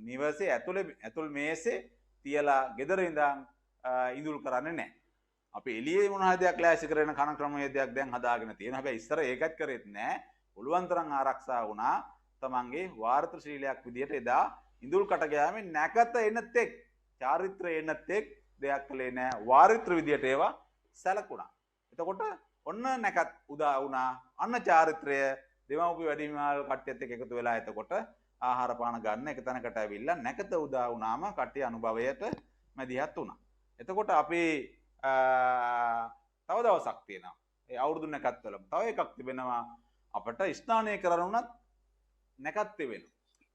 නිවසේ ඇතුල් මේසේ තියලා ගෙදර ඉඳන් ඉඳුල් කරන්නේ නැහැ. අපි එළියේ මොන හරි දෙයක් ලෑස්ති කරගෙන කන ක්‍රමවේදයක් දැන් හදාගෙන තියෙනවා. හැබැයි ඉස්සර ඒකත් කරෙත් නෑ. පුළුවන් තරම් ආරක්ෂා වුණා. තමන්ගේ වාරිත්‍ර ශීලයක් විදියට එදා ඉඳුල් කට ගෑමෙන් නැකත එනත් එක් චාරිත්‍රය එනත් එක් දෙයක් කළේ නෑ. වාරිත්‍ර විදියට ඒවා සැලකුණා. එතකොට ඔන්න නැකත් උදා වුණා. අන්න චාරිත්‍රය දෙමව්පිය වැඩිමහල් කට්ටියත් එක්ක එකතු වෙලා එතකොට ආහාර පාන ගන්න එක තැනකට ඇවිල්ලා නැකත උදා වුණාම කට්ටිය අනුභවයට මැදිහත් වුණා. එතකොට අපි තව දවසක් තියෙනවා. ඒ අවුරුදු නැකත් වල තව එකක් තිබෙනවා අපට ස්නානය කරන්න උනත් නැකත් වෙනවා.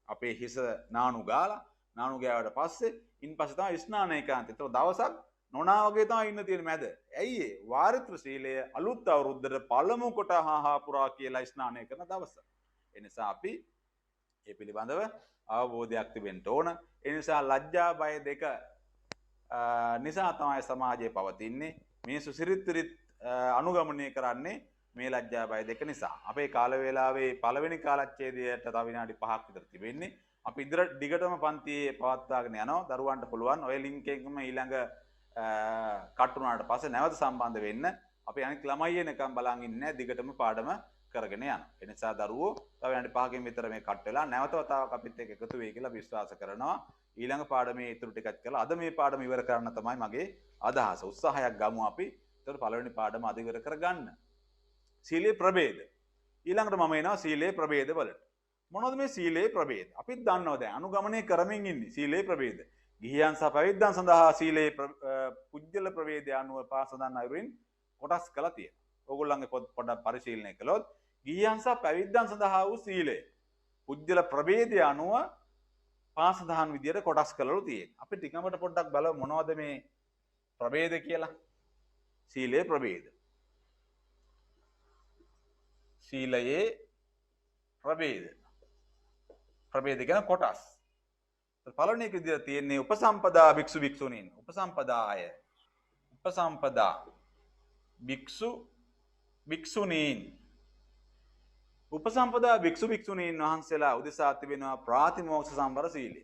අපේ හිස නානු ගාලා නානු ගෑවට පස්සේ ඉන්පස්සේ තමයි ස්නානය කරන්නේ. ඒක දවසක් නොනා වගේ තමයි ඉන්න තියෙන මැද. ඇයි ඒ වාරිත්‍ර ශීලය අලුත් අවුරුද්දට පළමු කොට හා පුරා කියලා ස්නානය කරන දවස. ඒ නිසා අපි ඒ පිළිබඳව අවබෝධයක් තිබෙන්න ඕන. ඒ නිසා ලැජ්ජා බය දෙක නිසා තමයි සමාජයේ පවතින්නේ. මිනිස්සු සිරිත් අනුගමනය කරන්නේ මේ ලැජ්ජා බය දෙක නිසා. අපේ කාල වේලාවේ පළවෙනි කාලච්ඡේදයට තව විනාඩි 5ක් විතර තිබෙන්නේ. අපි ඉදිරියට දිගටම පන්තියේ පවත්වාගෙන යනවා. දරුවන්ට පුළුවන් ඔය ලින්ක් එකම ඊළඟ කට් වුණාට පස්සේ නැවත සම්බන්ධ වෙන්න. අපි අනිත් ළමයි එනකම් බලන් ඉන්නේ දිගටම පාඩම කරගෙන යනවා. ඒ නිසා දරුවෝ තව විනාඩි 5කින් විතර මේ කට් වෙලා නැවත වතාවක් අපිත් එක්ක එකතු වෙයි කියලා විශ්වාස කරනවා. ඊළඟ පාඩමේ ඉතුරු ටිකක් කරලා අද මේ පාඩම ඉවර කරන්න තමයි මගේ අදහස. උත්සාහයක් ගමු අපි. ඒතකොට පළවෙනි පාඩම අද ඉවර කරගන්න. සීලේ ප්‍රභේද. ඊළඟට මම එනවා සීලේ ප්‍රභේද වලට. මොනවද මේ සීලේ ප්‍රභේද? අපිත් දන්නවා දැන් අනුගමනය කරමින් ඉන්නේ සීලේ ප්‍රභේද. ගිහියන් සහ පැවිද්දන් සඳහා සීලේ පුජ්‍යල ප්‍රභේදය අනුව පාසදන් අයුරින් කොටස් කළා තියෙනවා. ඕගොල්ලන්ගේ පොඩ්ඩක් පරිශීලනය කළොත් ගිහියන් සහ පැවිද්දන් සඳහා වූ සීලය පුජ්‍යල ප්‍රභේදය අනුව පාසදහන් විදියට කොටස් කළලු තියෙනවා. අපි ටිකමට පොඩ්ඩක් බලමු මොනවද මේ ප්‍රභේද කියලා. සීලේ ප්‍රභේද. සීලයේ ප්‍රභේද. ප්‍රභේද කියන කොටස්. පළවෙනි එක විදියට තියෙන්නේ උපසම්පදා භික්ෂු භික්ෂුණීන්. උපසම්පදාය. උපසම්පදා භික්ෂු භික්ෂුණීන්. උපසම්පදා භික්ෂු භික්ෂුණීන් වහන්සේලා උදෙසා තිබෙනවා ප්‍රාතිමෝක්ෂ සම්වර සීලය.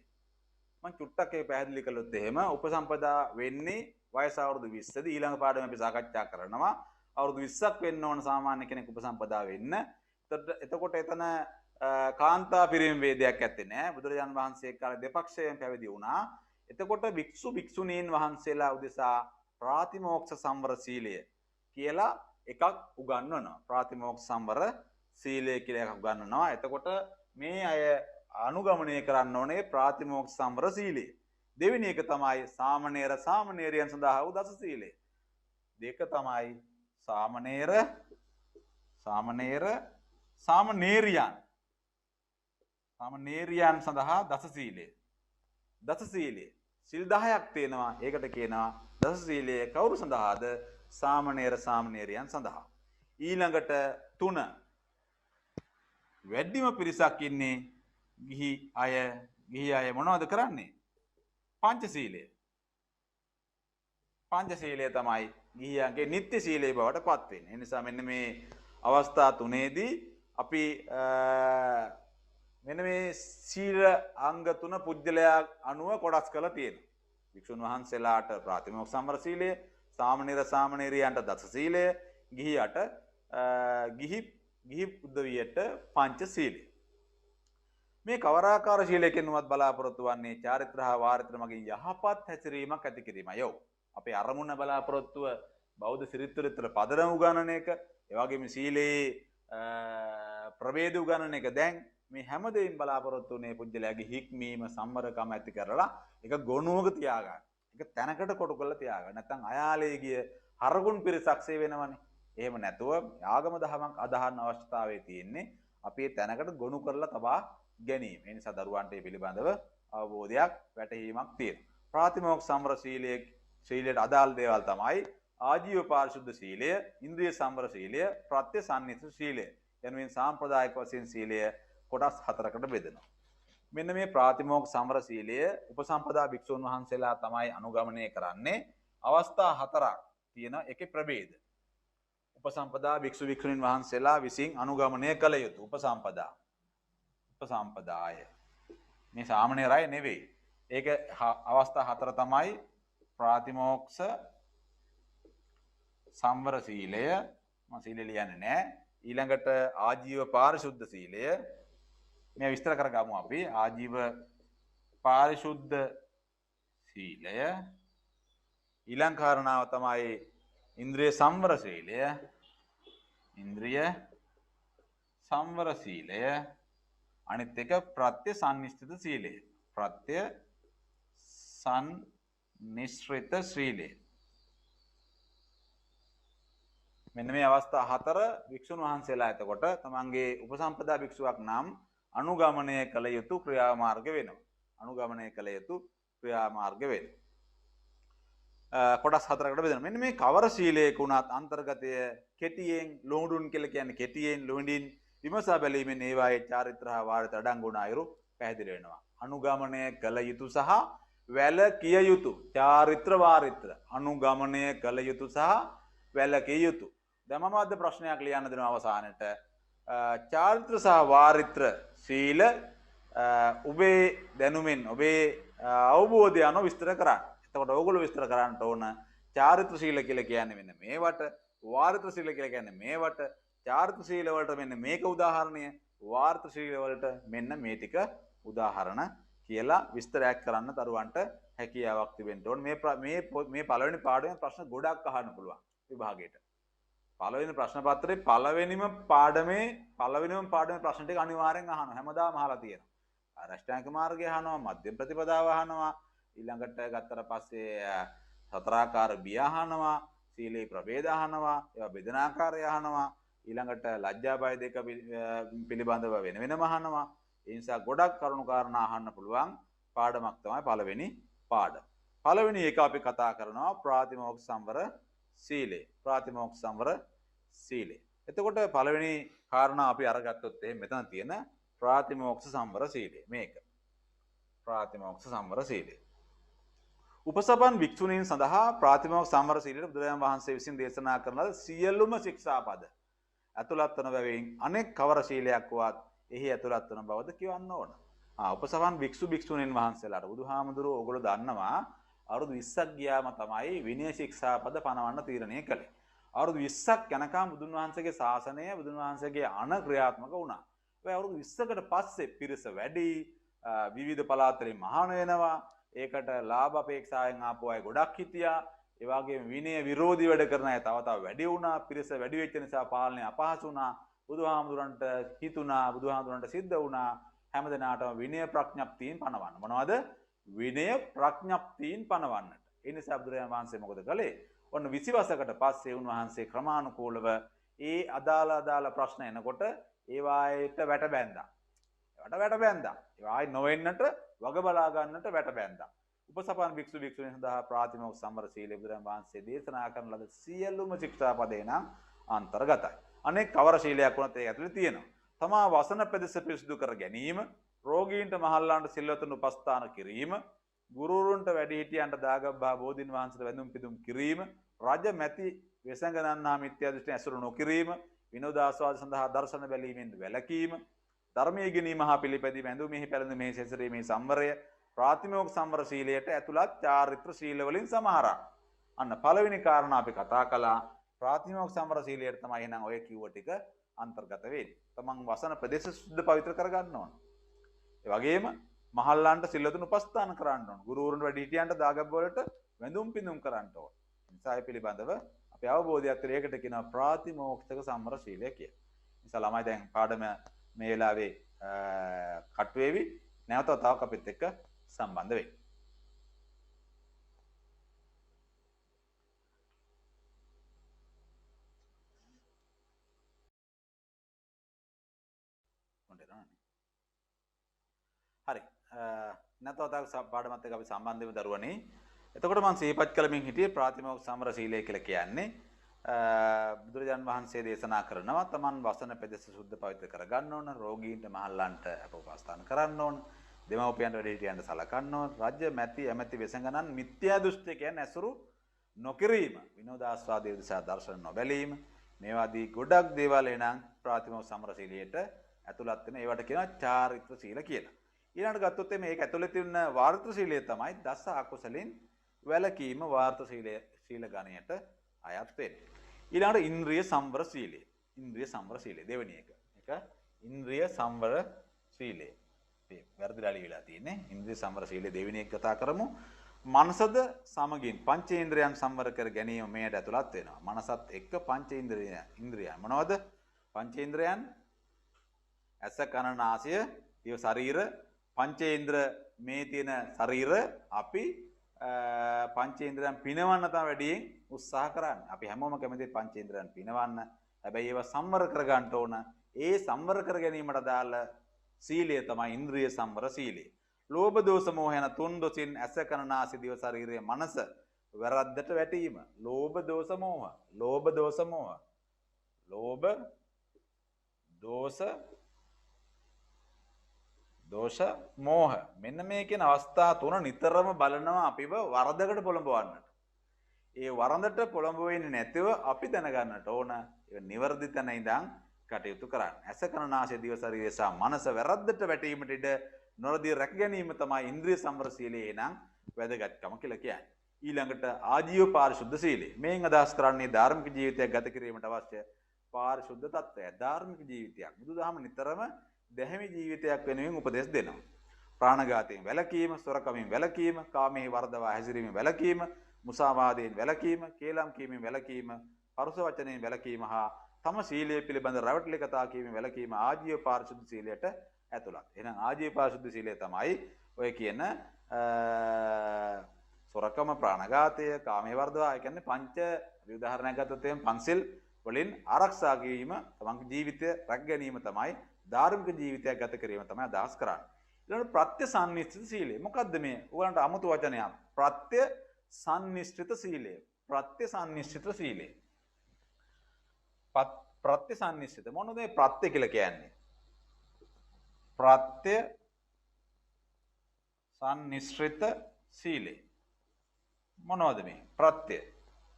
මම චුට්ටක් ඒක පැහැදිලි කළොත් එහෙම උපසම්පදා වෙන්නේ වයස අවුරුදු 20ද ඊළඟ පාඩම අපි සාකච්ඡා කරනවා. අවුරුදු 20ක් වෙන්න ඕන සාමාන්‍ය කෙනෙක් උපසම්පදා වෙන්න. එතකොට එතන කාන්තා පිරිම වේදයක් ඇත්තේ නැහැ. බුදුරජාන් වහන්සේ කාලේ දෙපක්ෂයෙන් පැවිදි වුණා. එතකොට භික්ෂු භික්ෂුණීන් වහන්සේලා උදෙසා ප්‍රාතිමෝක්ෂ සම්වර සීලය කියලා එකක් උගන්වනවා. ප්‍රාතිමෝක්ෂ සම්වර සීලය කියලා එකක් උගන්වනවා. එතකොට මේ අය අනුගමනය කරන්න ඕනේ ප්‍රාතිමෝක්ෂ සම්වර සීලය. දෙවෙනි එක තමයි සාමණේර සාමණේරියන් සඳහා වූ දස සීලය. දෙක තමයි සාමණේර සාමණේරියන් සඳහා දස සීලය. දස සීලය සිල් 10ක් තියෙනවා. ඒකට කියනවා දස සීලය. කවුරු සඳහාද? සාමණේර සාමණේරියන් සඳහා. ඊළඟට 3 වැඩිම පිරිසක් ඉන්නේ ගිහි අය මොනවද කරන්නේ? පංචශීලය. පංචශීලය තමයි ගිහියන්ගේ නිත්‍ය සීලය බවට පත් වෙන්නේ. ඒ නිසා මෙන්න මේ අවස්ථා තුනේදී අපි මෙන්න මේ සීල අංග 3 පුජ්‍යලයා අනුව කොටස් කරලා තියෙනවා. වික්ෂුන් වහන්සේලාට ප්‍රාතිමෝක්ෂ සම්වර සීලය, සාමණේර සාමණේරියන්ට දස සීලය, ගිහියට ගිහි උදවියට පංච සීලය. මේ කවරාකාර ශීලයකින්වත් බලාපොරොත්තු වන්නේ චාරිත්‍ර හා වාරිත්‍ර මගින් යහපත් හැසිරීමක් ඇති කිරීමයි. යෝ. අපේ අරමුණ බලාපොරොත්තුව බෞද්ධ සිරිත්වල පදනම උගන්වන එක, ඒ වගේම සීලේ ප්‍රභේද උගන්වන එක. දැන් මේ හැම දෙයින් බලාපොරොත්තු වෙන්නේ පුජ්‍යලයාගේ හික්මීම සම්වරකම ඇති කරලා ඒක ගොනුවක තියාගන්න. ඒක තැනකට කොටු කරලා තියාගන්න. නැත්නම් අයාලේ ගිය හරගුන් පිරිසක්සේ වෙනවනේ. එහෙම නැතුව ආගම දහමක් අදහන්න අවශ්‍යතාවය තියෙන්නේ අපි ඒ තැනකට ගොනු කරලා තබා ගැනීම. ඒ නිසා දරුවන්ට මේ පිළිබඳව අවබෝධයක් වැටහීමක් තියෙනවා. ප්‍රාතිමෝක්ෂ සම්වර සීලයට අදාළ දේවල් තමයි ආජීව පාරිශුද්ධ සීලය, ඉන්ද්‍රිය සම්වර සීලය, ප්‍රත්‍ය සම්නිත සීලය. යනුවෙන් සාම්ප්‍රදායික වශයෙන් සීලය කොටස් 4කට බෙදෙනවා. මෙන්න මේ ප්‍රාතිමෝක්ෂ සම්වර සීලය උපසම්පදා භික්ෂුන් වහන්සේලා තමයි අනුගමනය කරන්නේ. අවස්ථා 4ක් තියෙන එකේ ප්‍රභේද. උපසම්පදා භික්ෂු භික්ෂුණීන් වහන්සේලා විසින් අනුගමනය කළ යුතු උපසම්පදාය. මේ සාමණේරය නෙවෙයි. ඒක අවස්ථා 4 තමයි ප්‍රාතිමෝක්ෂ සංවර සීලය මම සීලය ලියන්නේ නැහැ. ඊළඟට ආජීව පාරිශුද්ධ සීලය මේ විස්තර කරගමු අපි. ආජීව පාරිශුද්ධ සීලය ඊළඟ කාරණාව තමයි ඉන්ද්‍රිය සංවර සීලය. ඉන්ද්‍රිය සංවර සීලය අනිත් එක ප්‍රත්‍ය සම්නිස්ඨිත සීලය. ප්‍රත්‍ය සම්නිස්ෘත සීලය. මෙන්න මේ අවස්ථා හතර වික්ෂුන් වහන්සේලා එතකොට තමන්ගේ උපසම්පදා භික්ෂුවක් නම් අනුගමනය කළ යුතු ක්‍රියාමාර්ග වෙනවා. අනුගමනය කළ යුතු ක්‍රියාමාර්ග වෙනවා. කොටස් හතරකට බෙදෙනවා. මෙන්න මේ කවර සීලයක වුණත් අන්තර්ගතය කෙටියෙන් ලොහුඩුන් කියලා කියන්නේ කෙටියෙන් ලොහුඩින් විමසා බැලීමෙන් ඒවායේ චාරිත්‍ර හා වාරිත්‍ර අඩංගු වන අයුරු පැහැදිලි වෙනවා. අනුගමනය කළ යුතු සහ වැළකිය යුතු චාරිත්‍ර වාරිත්‍ර අනුගමනය කළ යුතු සහ වැළකිය යුතු. දැන් මම අද ප්‍රශ්නයක් ලියන්න දෙනවා අවසානයේ. චාරිත්‍ර සහ වාරිත්‍ර සීල ඔබේ දැනුමින් ඔබේ අවබෝධය අනුව විස්තර කරන්න. එතකොට ඕගොල්ලෝ විස්තර කරන්න ඕන චාරිත්‍ර සීල කියලා කියන්නේ මෙන්න මේවට, වාරිත්‍ර සීල කියලා කියන්නේ මේවට, චාරිත්‍ර සීල වලට මෙන්න මේක උදාහරණය, වාරිත්‍ර සීල වලට මෙන්න මේ ටික උදාහරණ කියලා විස්තරයක් කරන්න දරුවන්ට හැකියාවක් තිබෙන්න ඕන. මේ පළවෙනි පාඩමේ ප්‍රශ්න ගොඩක් අහන්න පුළුවන් විභාගයට. පළවෙනි ප්‍රශ්න පත්‍රයේ පළවෙනිම පාඩමේ ප්‍රශ්න ටික අනිවාර්යෙන් අහනවා. හැමදාම අහලා තියෙනවා. අෂ්ටාංග මාර්ගය අහනවා, මධ්‍යම ප්‍රතිපදාව අහනවා, ඊළඟට ගත්තට පස්සේ සතරාකාර බිය අහනවා, සීලේ ප්‍රභේද අහනවා, ඒවා බෙදනාකාරය අහනවා, ඊළඟට ලැජ්ජා බය දෙක පිළිබඳව වෙන වෙනම අහනවා. ඒ නිසා ගොඩක් කරුණු කාරණා අහන්න පුළුවන් පාඩමක් තමයි පළවෙනි පාඩම. පළවෙනි එක අපි කතා කරනවා ප්‍රාතිමෝක්ෂ සංවර සීලය. ප්‍රාතිමෝක්ෂ සංවර සීලය. එතකොට පළවෙනි කාරණා අපි අරගත්තොත් එහෙනම් මෙතන තියෙන ප්‍රාතිමෝක්ෂ සංවර සීලය මේක. ප්‍රාතිමෝක්ෂ සංවර සීලය. උපසපන් වික්ෂුණීන් සඳහා ප්‍රාතිමෝක්ෂ සංවර සීලයට බුදුරජාණන් වහන්සේ විසින් දේශනා කරන ලද සියලුම ශික්ෂාපද ඇතුළත් වන බැවින් අනෙක් කවර ශීලයක් වුවත් එහි ඇතුළත් වන බවද කියවන්න ඕන. උපසපන් භික්ෂුණීන් වහන්සේලාට බුදුහාමුදුරුවෝ ඕගොල්ලෝ දන්නවා අවුරුදු 20ක් ගියාම තමයි විනය ශික්ෂාපද පනවන්න තීරණය කළේ. අවුරුදු 20ක් යනකම් බුදුන් වහන්සේගේ ශාසනය බුදුන් වහන්සේගේ අණ ක්‍රියාත්මක වුණා. ඒ අවුරුදු 20කට පස්සේ පිරිස වැඩි විවිධ පළාත්වලින් මහාන වෙනවා. ඒකට ලාභ අපේක්ෂාවෙන් ආපු අය ගොඩක් හිටියා. ඒ වගේම විනය විරෝධී වැඩ කරන අය තව වැඩි වුණා. පිරිස වැඩි වෙච්ච නිසා පාලනය අපහසු වුණා. බුදුහාමුදුරන්ට හිතුණා, බුදුහාමුදුරන්ට සිද්ධ වුණා හැමදෙනාටම විනය ප්‍රඥප්තියෙන් පනවන්න. මොනවද? විනය ප්‍රඥප්තියෙන් පනවන්නට. ඒ නිසා බුදුරජාණන් වහන්සේ මොකද කළේ? ඔන්න 20 වසරකට පස්සේ උන්වහන්සේ ක්‍රමානුකූලව ඒ අදාළ ප්‍රශ්න එනකොට ඒවායට වැට බැඳා. ඒවායි නොවෙන්නට වග බලා ගන්නට වැට බැඳා. උපසපන් භික්ෂු භික්ෂුණීන් සඳහා ප්‍රාතිමෝක්ෂ සංවර සීලය බුදුරජාණන් වහන්සේ දේශනා කරන ලද සියලුම ශික්ෂාපදේ නම් අන්තර්ගතයි. අනෙක් කවර ශීලයක් වුණත් ඒක ඇතුලේ තියෙනවා. තමා වසන පෙදෙස පිරිසුදු කර ගැනීම, රෝගීන්ට මහල්ලාන්ට සිල්වතුන් උපස්ථාන කිරීම, ගුරුවරුන්ට වැඩිහිටියන්ට දාගබ්බා බෝධින් වහන්සේට වැඳුම් පිදුම් කිරීම, රජ මැති වෙසඟනන්නා මිත්‍යා දෘෂ්ටි ඇසුරු නොකිරීම, විනෝදාස්වාද සඳහා දර්ශන බැලීමෙන් වැළකීම, ධර්මයේ ඉගෙනීම හා පිළිපැදීම, ඇඳුමෙහි පැළඳුමෙහි සැසිරීමේ සංවරය ප්‍රාතිමෝක්ෂ සංවර සීලයට ඇතුළත් චාරිත්‍ර සීල වලින් සමහරක්. අන්න පළවෙනි කාරණා අපි කතා කළා. ප්‍රාතිමෝක්ෂ සංවර සීලයට තමයි එහෙනම් ඔය කිව්ව ටික අන්තර්ගත වෙන්නේ. තමන් වසන ප්‍රදේශ සුද්ධ පවිත්‍ර කරගන්න ඕන. ඒ වගේම මහල්ලාන්ට සිල්වතුන් උපස්ථාන කරන්න ඕන. ගුරුවරුන්ට වැඩිහිටියන්ට දාගබ්බ වලට වැඳුම් පිඳුම් කරන්න ඕන. නිසා පිළිබඳව අපි අවබෝධයක් ඇති ඒකට කියනවා ප්‍රාතිමෝක්ෂක සංවර සීලය කියලා. නිසා ළමයි දැන් පාඩම මේ වෙලාවේ කට් වේවි. නැවත තවක් අපිත් එක්ක සම්බන්ධ වෙයි. හරි. නැවත තවක් පාඩමත් එක්ක අපි සම්බන්ධ වෙමු දරුවනේ. එතකොට මම සිහිපත් කළමින් හිටියේ ප්‍රාතිමෝක්ෂ සංවර සීලය කියලා කියන්නේ බුදුරජාන් වහන්සේ දේශනා කරනවා තමන් වසන පෙදෙස සුද්ධ පවිත්‍ර කරගන්න ඕන, රෝගීන්ට මහල්ලන්ට අපෝපස්ථාන කරන්න ඕන, දෙමව්පියන්ට වැඩිහිටියන්ට සලකන්න ඕන, රජ්‍ය මැති ඇමැති වෙසඟනන් මිත්‍යා දෘෂ්ටිකයන් ඇසුරු නොකිරීම, විනෝදාස්වාදයේ දිසා දර්ශන නොබැලීම, මේවාදී ගොඩක් දේවල් එනං ප්‍රාතිමෝක්ෂ සංවර සීලයට ඇතුළත් වෙන ඒවට කියනවා චාරිත්‍ර සීල කියලා. ඊළඟට ගත්තොත් මේක ඇතුළේ තියෙන වාර්ත්‍ර සීලය තමයි දස අකුසලින් වැළකීම වාර්ත්‍ර සීල ගණයට අයත් වෙන්නේ. ඊළඟට ඉන්ද්‍රිය සංවර සීලය. ඉන්ද්‍රිය සංවර සීලය දෙවෙනි එක. එක ඉන්ද්‍රිය සංවර සීලය. මේ වැරදිලා ලියලා තියෙන්නේ. ඉන්ද්‍රිය සංවර සීලය දෙවෙනි එක කතා කරමු. මනසද සමගින් පංචේන්ද්‍රයන් සංවර කර ගැනීම මෙයට ඇතුළත් වෙනවා. මනසත් එක්ක ඉන්ද්‍රියයන් මොනවද? පංචේන්ද්‍රයන් ඇස කන නාසය දිව ශරීර පංචේන්ද්‍ර මේ තියෙන ශරීර අපි පංචේන්ද්‍රයන් පිනවන්න තමයි වැඩියෙන් උත්සාහ කරන්නේ. අපි හැමෝම කැමති පංචේන්ද්‍රයන් පිනවන්න. හැබැයි ඒවා සංවර කර ගන්න ඕන. ඒ සංවර කර ගැනීමට දාල සීලය තමයි ඉන්ද්‍රිය සංවර සීලය. ලෝභ දෝෂ මෝහ යන තුන් දොසින් ඇස කන නාසය දිව ශරීරයේ මනස වැරද්දට වැටීම. ලෝභ දෝෂ මෝහ. ලෝභ දෝෂ මෝහ. ලෝභ දෝෂ දෝෂ මෝහ මෙන්න මේ කියන අවස්ථා තුන නිතරම බලනවා අපිව වරදකට පොළඹවන්නට. ඒ වරදට පොළඹ වෙන්නේ නැතිව අපි දැනගන්නට ඕන ඒ නිවර්දි තැන ඉඳන් කටයුතු කරන්න. ඇස කන නාසය දිව ශරීරය සහ මනස වැරද්දට වැටීමට ඉඩ නොදී රැක ගැනීම තමයි ඉන්ද්‍රිය සංවර සීලයේ නම් වැදගත්කම කියලා කියන්නේ. ඊළඟට ආජීව පාරිශුද්ධ සීලය. මේන් අදහස් කරන්නේ ධාර්මික ජීවිතයක් ගත කිරීමට අවශ්‍ය පාරිශුද්ධ තත්ත්වය. ධාර්මික ජීවිතයක්. බුදුදහම නිතරම දැහැමි ජීවිතයක් වෙනුවෙන් උපදෙස් දෙනවා. ප්‍රාණඝාතයෙන් වැළකීම, සොරකමින් වැළකීම, කාමයේ වර්ධවා හැසිරීමෙන් වැළකීම, මුසාවාදයෙන් වැළකීම, කේලම් කීමෙන් වැළකීම, පරුස වචනයෙන් වැළකීම හා තම සීලය පිළිබඳ රැවටිලි කතා කීමෙන් වැළකීම ආජීව පාරිශුද්ධ සීලයට ඇතුළත්. එහෙනම් ආජීව පාරිශුද්ධ සීලය තමයි ඔය කියන සොරකම, ප්‍රාණඝාතය, කාමයේ වර්ධවා, ඒ කියන්නේ පංච උදාහරණයක් ගත්තොත් එහෙනම් පන්සිල් වලින් ආරක්ෂා කිරීම, තමන්ගේ ජීවිතය රැක ගැනීම තමයි ධාර්මික ජීවිතයක් ගත කිරීම තමයි අදහස් කරන්නේ. ඊළඟට ප්‍රත්‍ය සම්නිශ්චිත සීලය. මොකද්ද මේ? උගලන්ට අමුතු වචනයක්. ප්‍රත්‍ය සම්නිශ්චිත සීලය. ප්‍රත්‍ය සම්නිශ්චිත සීලය. ප්‍රත්‍ය සම්නිශ්චිත මොනවද මේ ප්‍රත්‍ය කියලා කියන්නේ? ප්‍රත්‍ය සම්නිශ්චිත සීලය. මොනවද මේ? ප්‍රත්‍ය.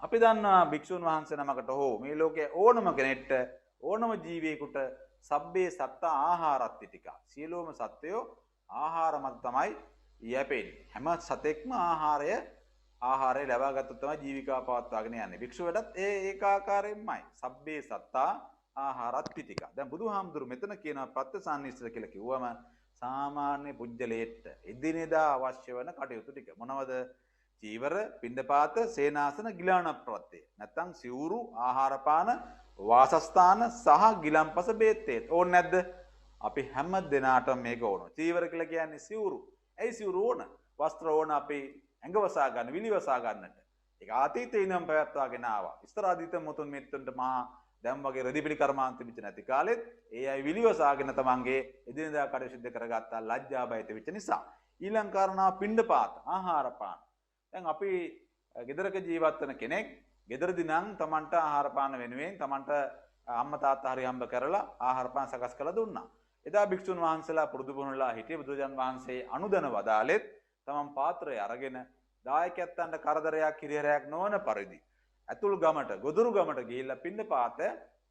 අපි දන්නවා භික්ෂුන් වහන්සේ නමකට හෝ මේ ලෝකයේ ඕනම කෙනෙක්ට ඕනම ජීවියෙකුට සබ්බේ සත්තා ආහාරත්ති ටික. සියලුම සත්වයෝ ආහාර මත තමයි යැපෙන්නේ. හැම සතෙක්ම ආහාරය ලබා ගත්තොත් තමයි ජීවිකාව පවත්වාගෙන යන්නේ. භික්ෂුවටත් ඒකාකාරයෙන්මයි. සබ්බේ සත්තා ආහාරත්ති ටික. දැන් බුදුහාමුදුරු මෙතන කියනවා ප්‍රත්‍යසන්නිස්තර කියලා කිව්වම සාමාන්‍ය පුජ්‍යලයට එදිනෙදා අවශ්‍ය වෙන කටයුතු ටික. මොනවද? චීවර, පිණ්ඩපාත, සේනාසන, ගිලාන ප්‍රත්‍ය. නැත්තම් සිවුරු, ආහාරපාන, වාසස්ථාන සහ ගිලම්පස බේත්තේ. ඕන නැද්ද? අපි හැම දිනාටම මේක ඕන. චීවර කියලා කියන්නේ සිවුරු. ඇයි සිවුරු ඕන? වස්ත්‍ර ඕන අපි ඇඟ වසා ගන්න, විලි වසා ගන්නට. ඒක ආතීතේ ඉඳන් පැවැත්වාගෙන ආවා. ඉස්තරාදීත මුතුන් මෙත්තන්ට මහා දැන් වගේ රෙදිපිලි කර්මාන්ත තිබිච්ච නැති කාලෙත් ඒ අය විලි වසාගෙන තමන්ගේ එදිනෙදා කටයුතු සිද්ධ කරගත්තා ලැජ්ජා බය තිබිච්ච නිසා. ඊළඟ කාරණා පිණ්ඩපාත, ආහාරපාන. දැන් අපි ගෙදරක ජීවත් වෙන කෙනෙක් ගෙදරදී නම් තමන්ට ආහාරපාන වෙනුවෙන් තමන්ට අම්මා තාත්තා හරි හම්බ කරලා ආහාරපාන සකස් කරලා දුන්නා. එදා භික්ෂුන් වහන්සේලා පුරුදු පුහුණුලා හිටියේ බුදුරජාන් වහන්සේ අනුදන වදාළෙත් තමන් පාත්‍රය අරගෙන දායකයන්ට කරදරයක් හිරිහැරයක් නොවන පරිදි අතුල් ගමට ගොදුරු ගමට ගිහිල්ලා පිණ්ඩපාත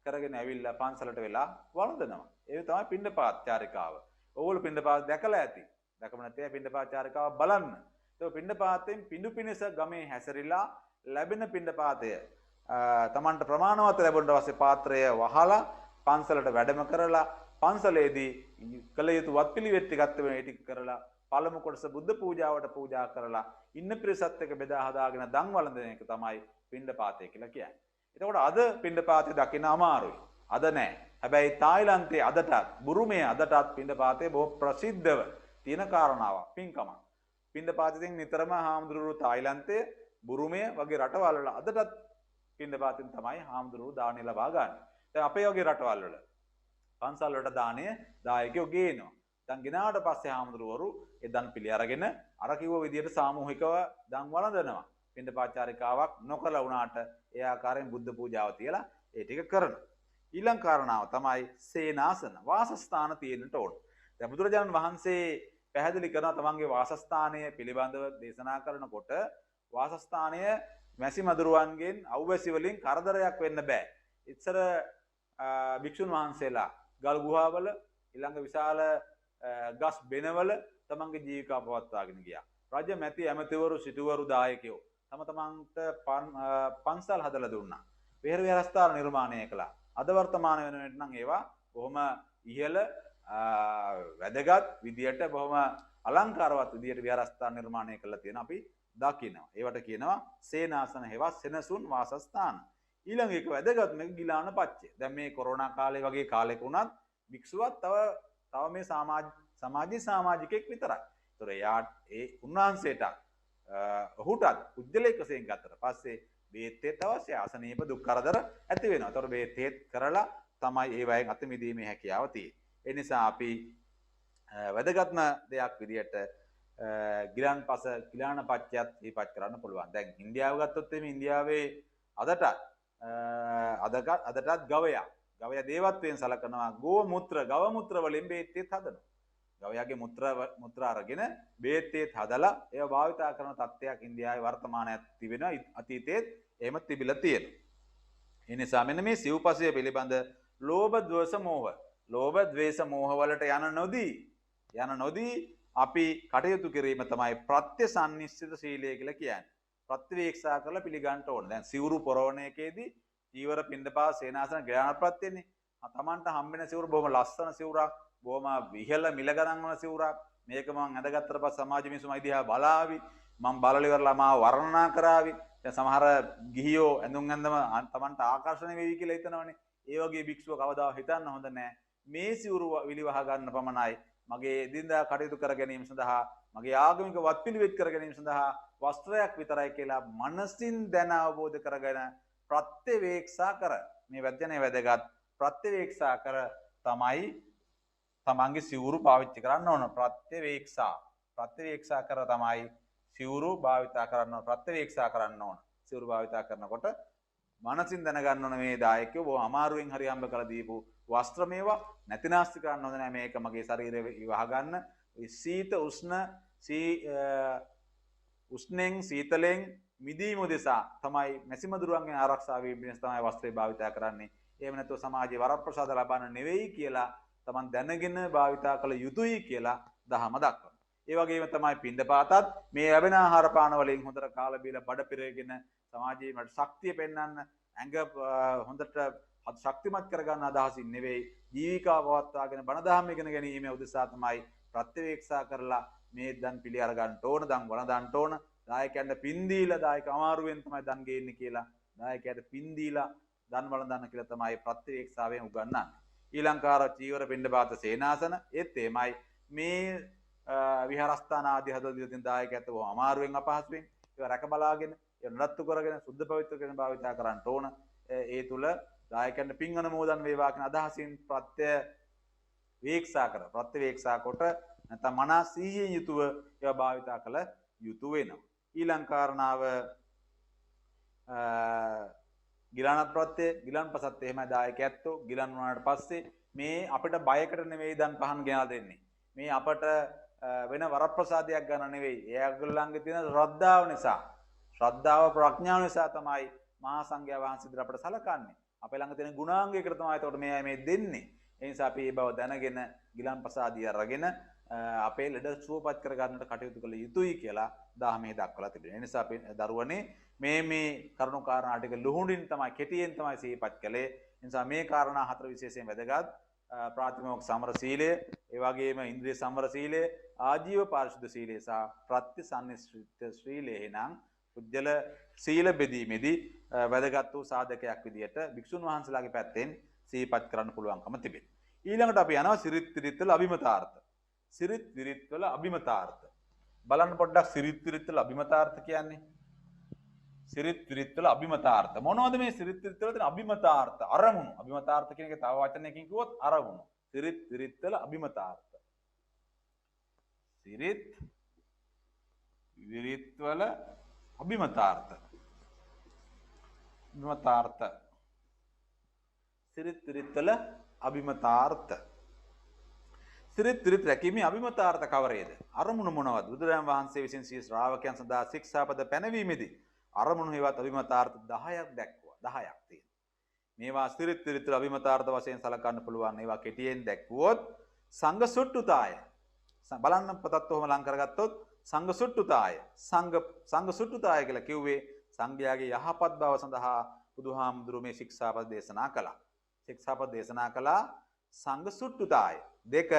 කරගෙන ඇවිල්ලා පන්සලට වෙලා වළඳනවා. ඒ තමයි පිණ්ඩපාත චාරිකාව. ඕගොල්ලෝ පිණ්ඩපාත දැකලා ඇති. දැකම නැත්නම් පිණ්ඩපාත චාරිකාව බලන්න. ඒ පිණ්ඩපාතෙන් පිඬු පිණිස ගමේ හැසිරিলা ලැබෙන පිණ්ඩපාතය තමන්ට ප්‍රමාණවත් ලැබුණට පස්සේ පාත්‍රය වහලා පන්සලට වැඩම කරලා පන්සලේදී කළ යුතු වත්පිළිවෙත් ටිකත් මේ ටික කරලා පළමු කොටස බුද්ධ පූජාවට පූජා කරලා ඉන්න පිරිසත් එක්ක බෙදා හදාගෙන දන් වළඳන එක තමයි පිණ්ඩපාතය කියලා කියන්නේ. එතකොට අද පිණ්ඩපාතය දකින්න අමාරුයි. අද නෑ. හැබැයි තායිලන්තයේ අදටත් බුරුමයේ අදටත් පිණ්ඩපාතය බොහෝ ප්‍රසිද්ධව තියෙන කාරණාවක් පින්කමක්. පිණ්ඩපාතයෙන් නිතරම හාමුදුරුවෝ තායිලන්තයේ බුරුමය වගේ රටවල් වල අදටත් පිණ්ඩපාතෙන් තමයි හාමුදුරුවෝ දානය ලබා ගන්න. දැන් අපේ වගේ රටවල් වල පන්සල් වලට දානය දායකයෝ ගේනවා. දැන් ගෙනාවට පස්සේ හාමුදුරුවරු ඒ දන් පිළි අරගෙන අර කිව්ව විදිහට සාමූහිකව දන් වළඳනවා. පිණ්ඩපාතාරිකාවක් නොකළ වුණාට ඒ ආකාරයෙන් බුද්ධ පූජාව තියලා ඒ ටික කරනවා. ඊළඟ කාරණාව තමයි සේනාසන වාසස්ථාන තියෙන්නට ඕන. දැන් බුදුරජාණන් වහන්සේ පැහැදිලි කරනවා තමන්ගේ වාසස්ථානය පිළිබඳව දේශනා කරනකොට වාසස්ථානය මැසි මදුරුවන්ගෙන් අවැසි වලින් කරදරයක් වෙන්න බෑ. ඉතර භික්ෂුන් වහන්සේලා ගල් ගුහාවල ඊළඟ විශාල ගස් බෙනවල තමන්ගේ ජීවිකා පවත්වාගෙන ගියා. රජ මැති ඇමතිවරු සිටුවරු දායකයෝ තම තමන්ට පන්සල් හදලා දුන්නා. විහෙර විහාරස්ථාන නිර්මාණය කළා. අද වර්තමාන වෙනකොට නම් ඒවා බොහොම ඉහළ වැදගත් විදියට බොහොම අලංකාරවත් විදියට විහාරස්ථාන නිර්මාණය කරලා තියෙනවා අපි දකිනවා. ඒවට කියනවා සේනාසන හේවා සෙනසුන් වාසස්ථාන. ඊළඟ එක වැදගත් මේක ගිලාන පච්චය. දැන් මේ කොරෝනා කාලේ වගේ කාලෙක උනත් භික්ෂුවක් තව මේ සමාජයේ සමාජිකෙක් විතරයි. ඒතර ඒ උන්වහන්සේට ඔහුටත් උජ්ජලයක වශයෙන් ගත්තට පස්සේ බේත් අවශ්‍ය අසනීප දුක් කරදර ඇති වෙනවා. ඒතර බේත් කරලා තමයි ඒ වයින් අත මිදීමේ හැකියාව තියෙන්නේ. ඒ නිසා අපි වැදගත්ම දෙයක් විදියට ගිලාන පච්චයත් දීපත් කරන්න පුළුවන්. දැන් ඉන්දියාව ගත්තොත් එimhe ඉන්දියාවේ අදටත් ගවයා දේවත්වයෙන් සලකනවා. ගව මුත්‍ර වලින් බේත්තියත් හදනවා. ගවයාගේ මුත්‍ර අරගෙන බේත්තියත් හදලා ඒව භාවිතා කරන තත්ත්වයක් ඉන්දියාවේ වර්තමානයේ තිබෙනවා. අතීතයේත් එහෙම තිබිලා තියෙනවා. ඒ නිසා මෙන්න මේ සිව්පසය පිළිබඳ ලෝභ ද්වේෂ මෝහ වලට යන නොදී අපි කටයුතු කිරීම තමයි ප්‍රත්‍යසන්නිශ්චිත සීලය කියලා කියන්නේ. ප්‍රතිවේක්ෂා කරලා පිළිගන්න ඕන. දැන් සිවුරු පොරවන එකේදී චීවර පින්ඩපාත සේනාසන ග්‍රහණ ප්‍රත්‍යනේ. තමන්ට හම්බෙන සිවුර බොහොම ලස්සන සිවුරක්, බොහොම විහල මිල ගණන් වන සිවුරක්. මේක මම ඇඳගත්තට පස්සේ සමාජ මිනිස්සු මයි දිහා බලාවි. මම බලලා ඉවරලා මාව වර්ණනා කරાવી. දැන් සමහර ගිහියෝ ඇඳුම් ඇඳම තමන්ට ආකර්ෂණය වෙවි කියලා හිතනවනේ. ඒ වගේ භික්ෂුව කවදා හිතන්න හොඳ නැහැ. මේ සිවුරු විලිවහ ගන්න පමණයි මගේ එදිනදා කටයුතු කර ගැනීම සඳහා, මගේ ආගමික වත්පිළිවෙත් කර ගැනීම සඳහා වස්ත්‍රයක් විතරයි කියලා මනසින් දැන අවබෝධ කරගෙන ප්‍රත්‍යවේක්ෂා කර මේ වචනේ වැදගත්. ප්‍රත්‍යවේක්ෂා කර තමයි තමන්ගේ සිවුරු පාවිච්චි කරන්න ඕන. ප්‍රත්‍යවේක්ෂා කර තමයි සිවුරු භාවිතා කරන්න ඕන. ප්‍රත්‍යවේක්ෂා කරන්න ඕන. සිවුරු භාවිතා කරනකොට මනසින් දැනගන්න ඕන මේ දායකයෝ බොහොම අමාරුවෙන් හරි හම්බ කරලා දීපු වස්ත්‍ර මේවා නැතිනාස්ති කරන්න හොඳ නැහැ. මේක මගේ ශරීරය ඉවහ ගන්න. සීත උෂ්ණෙන් සීතලෙන් මිදීම උදෙසා තමයි මැසිමදුරුවන්ගෙන් ආරක්ෂා වීම වෙනස් තමයි වස්ත්‍රය භාවිතා කරන්නේ. එහෙම නැත්නම් සමාජයේ වරප්‍රසාද ලබන්න නෙවෙයි කියලා තමන් දැනගෙන භාවිතා කළ යුතුයි කියලා දහම දක්වනවා. ඒ වගේම තමයි පින්ඩපාතත් මේ ලැබෙන ආහාර පාන වලින් හොඳට කාලා බීලා බඩ පිරගෙන සමාජයේ මට ශක්තිය පෙන්වන්න ඇඟ හොඳට ශක්තිමත් කරගන්න අදහසින් නෙවෙයි, ජීවිකාව පවත්වාගෙන බණ දහම් ඉගෙන ගැනීම උදෙසා තමයි ප්‍රත්‍යවේක්ෂා කරලා මේ දන් පිළි අර ගන්න ඕන, දන් වළඳන්න ඕන. දායකයන්ට පින් දීලා දායක අමාරුවෙන් තමයි දන් ගේන්නේ කියලා දායකයට පින් දීලා දන් වළඳන්න කියලා තමයි ප්‍රත්‍යවේක්ෂාවෙන් උගන්වන්නේ. ඊලංකාර චීවර පින්ඩපාත සේනාසන ඒත් එමයයි. මේ විහාරස්ථාන ආදී හදලා දීලා තියෙන දායකයන්ට බොහොම අමාරුවෙන් අපහසුවෙන් ඒවා රැක බලාගෙන ඒ නඩත්තු කරගෙන සුද්ධ පවිත්‍ර කරගෙන භාවිතා කරන්න ඕන. ඒ තුල දායකයන්ට පින් අනුමෝදන් වේවා කියන අදහසින් ප්‍රත්‍යවේක්ෂා කොට නැත්නම් මනස සිහියෙන් යුතුව ඒවා භාවිතා කළ යුතු වෙනවා. ඊළඟ කාරණාව ගිලන පසත් එහෙමයි දායකයන්ට ගිලන් වුණාට පස්සේ මේ අපිට බයකට නෙවෙයි දන් පහන් ගෙනලා දෙන්නේ. මේ අපට වෙන වරප්‍රසාදයක් ගන්න නෙවෙයි. ඒගොල්ලන්ගේ තියෙන ශ්‍රද්ධාව ප්‍රඥාව නිසා තමයි මහා සංඝයා වහන්සේ ඉදිරියට අපට සලකන්නේ. අපේ ළඟ තියෙන ගුණාංගයකට තමයි එතකොට මේ දෙන්නේ. ඒ නිසා අපි මේ බව දැනගෙන ගිලන් ප්‍රසාදිය අරගෙන අපේ ලෙඩ සුවපත් කර ගන්නට කටයුතු කළ යුතුයි කියලා දහමේ දක්වලා තිබෙනවා. ඒ නිසා අපි දරුවනේ මේ කරුණු කාරණා ටික ලුහුඬින් තමයි කෙටියෙන් තමයි සිහිපත් කළේ. ඒ නිසා මේ කාරණා හතර විශේෂයෙන් වැදගත්. ප්‍රාථමික සමර සීලය, ඒ වගේම ඉන්ද්‍රිය සමර සීලය, ආජීව පාරිශුද්ධ සීලය සහ ප්‍රත්‍යසන්නිශ්චිත සීලය එනම් උජ්ජල සීල බෙදීමේදී වැදගත් වූ සාධකයක් විදියට භික්ෂුන් වහන්සේලාගේ පැත්තෙන් සිහිපත් කරන්න පුළුවන්කම තිබෙනවා. ඊළඟට අපි යනවා සිරිත් විරිත්වල අභිමතාර්ථ. සිරිත් විරිත්වල අභිමතාර්ථ. බලන්න පොඩ්ඩක් සිරිත් විරිත්වල අභිමතාර්ථ කියන්නේ. සිරිත් විරිත්වල අභිමතාර්ථ. මොනවද මේ සිරිත් විරිත්වල තියෙන අභිමතාර්ථ? අරමුණු. අභිමතාර්ථ කියන එක තව වචනයකින් කිව්වොත් අරමුණු. සිරිත් විරිත්වල අභිමතාර්ථ. සිරිත් විරිත්වල අභිමතාර්ථ. අභිමතාර්ථ. සිරිත් විරිත්වල අභිමතාර්ථ. සිරිත් විරිත් රැකීමේ අභිමතාර්ථ කවරේද? අරමුණු මොනවද? බුදුරජාණන් වහන්සේ විසින් සිය ශ්‍රාවකයන් සඳහා ශික්ෂාපද පැනවීමේදී අරමුණු හේවත් අභිමතාර්ථ 10ක් දැක්වුවා. 10ක් තියෙනවා. මේවා සිරිත් විරිත් වල අභිමතාර්ථ වශයෙන් සලකන්න පුළුවන්. ඒවා කෙටියෙන් දැක්වුවොත් සංඝසුට්ටුතාය. බලන්න පොතත් ඔහම ලං කරගත්තොත් සංඝසුට්ටුතාය. සංඝසුට්ටුතාය කියලා කිව්වේ සංඝයාගේ යහපත් බව සඳහා බුදුහාමුදුරුවෝ මේ ශික්ෂාපද දේශනා කළා. ශික්ෂාපද දේශනා කළා සංඝ සුට්ටුතාය. දෙක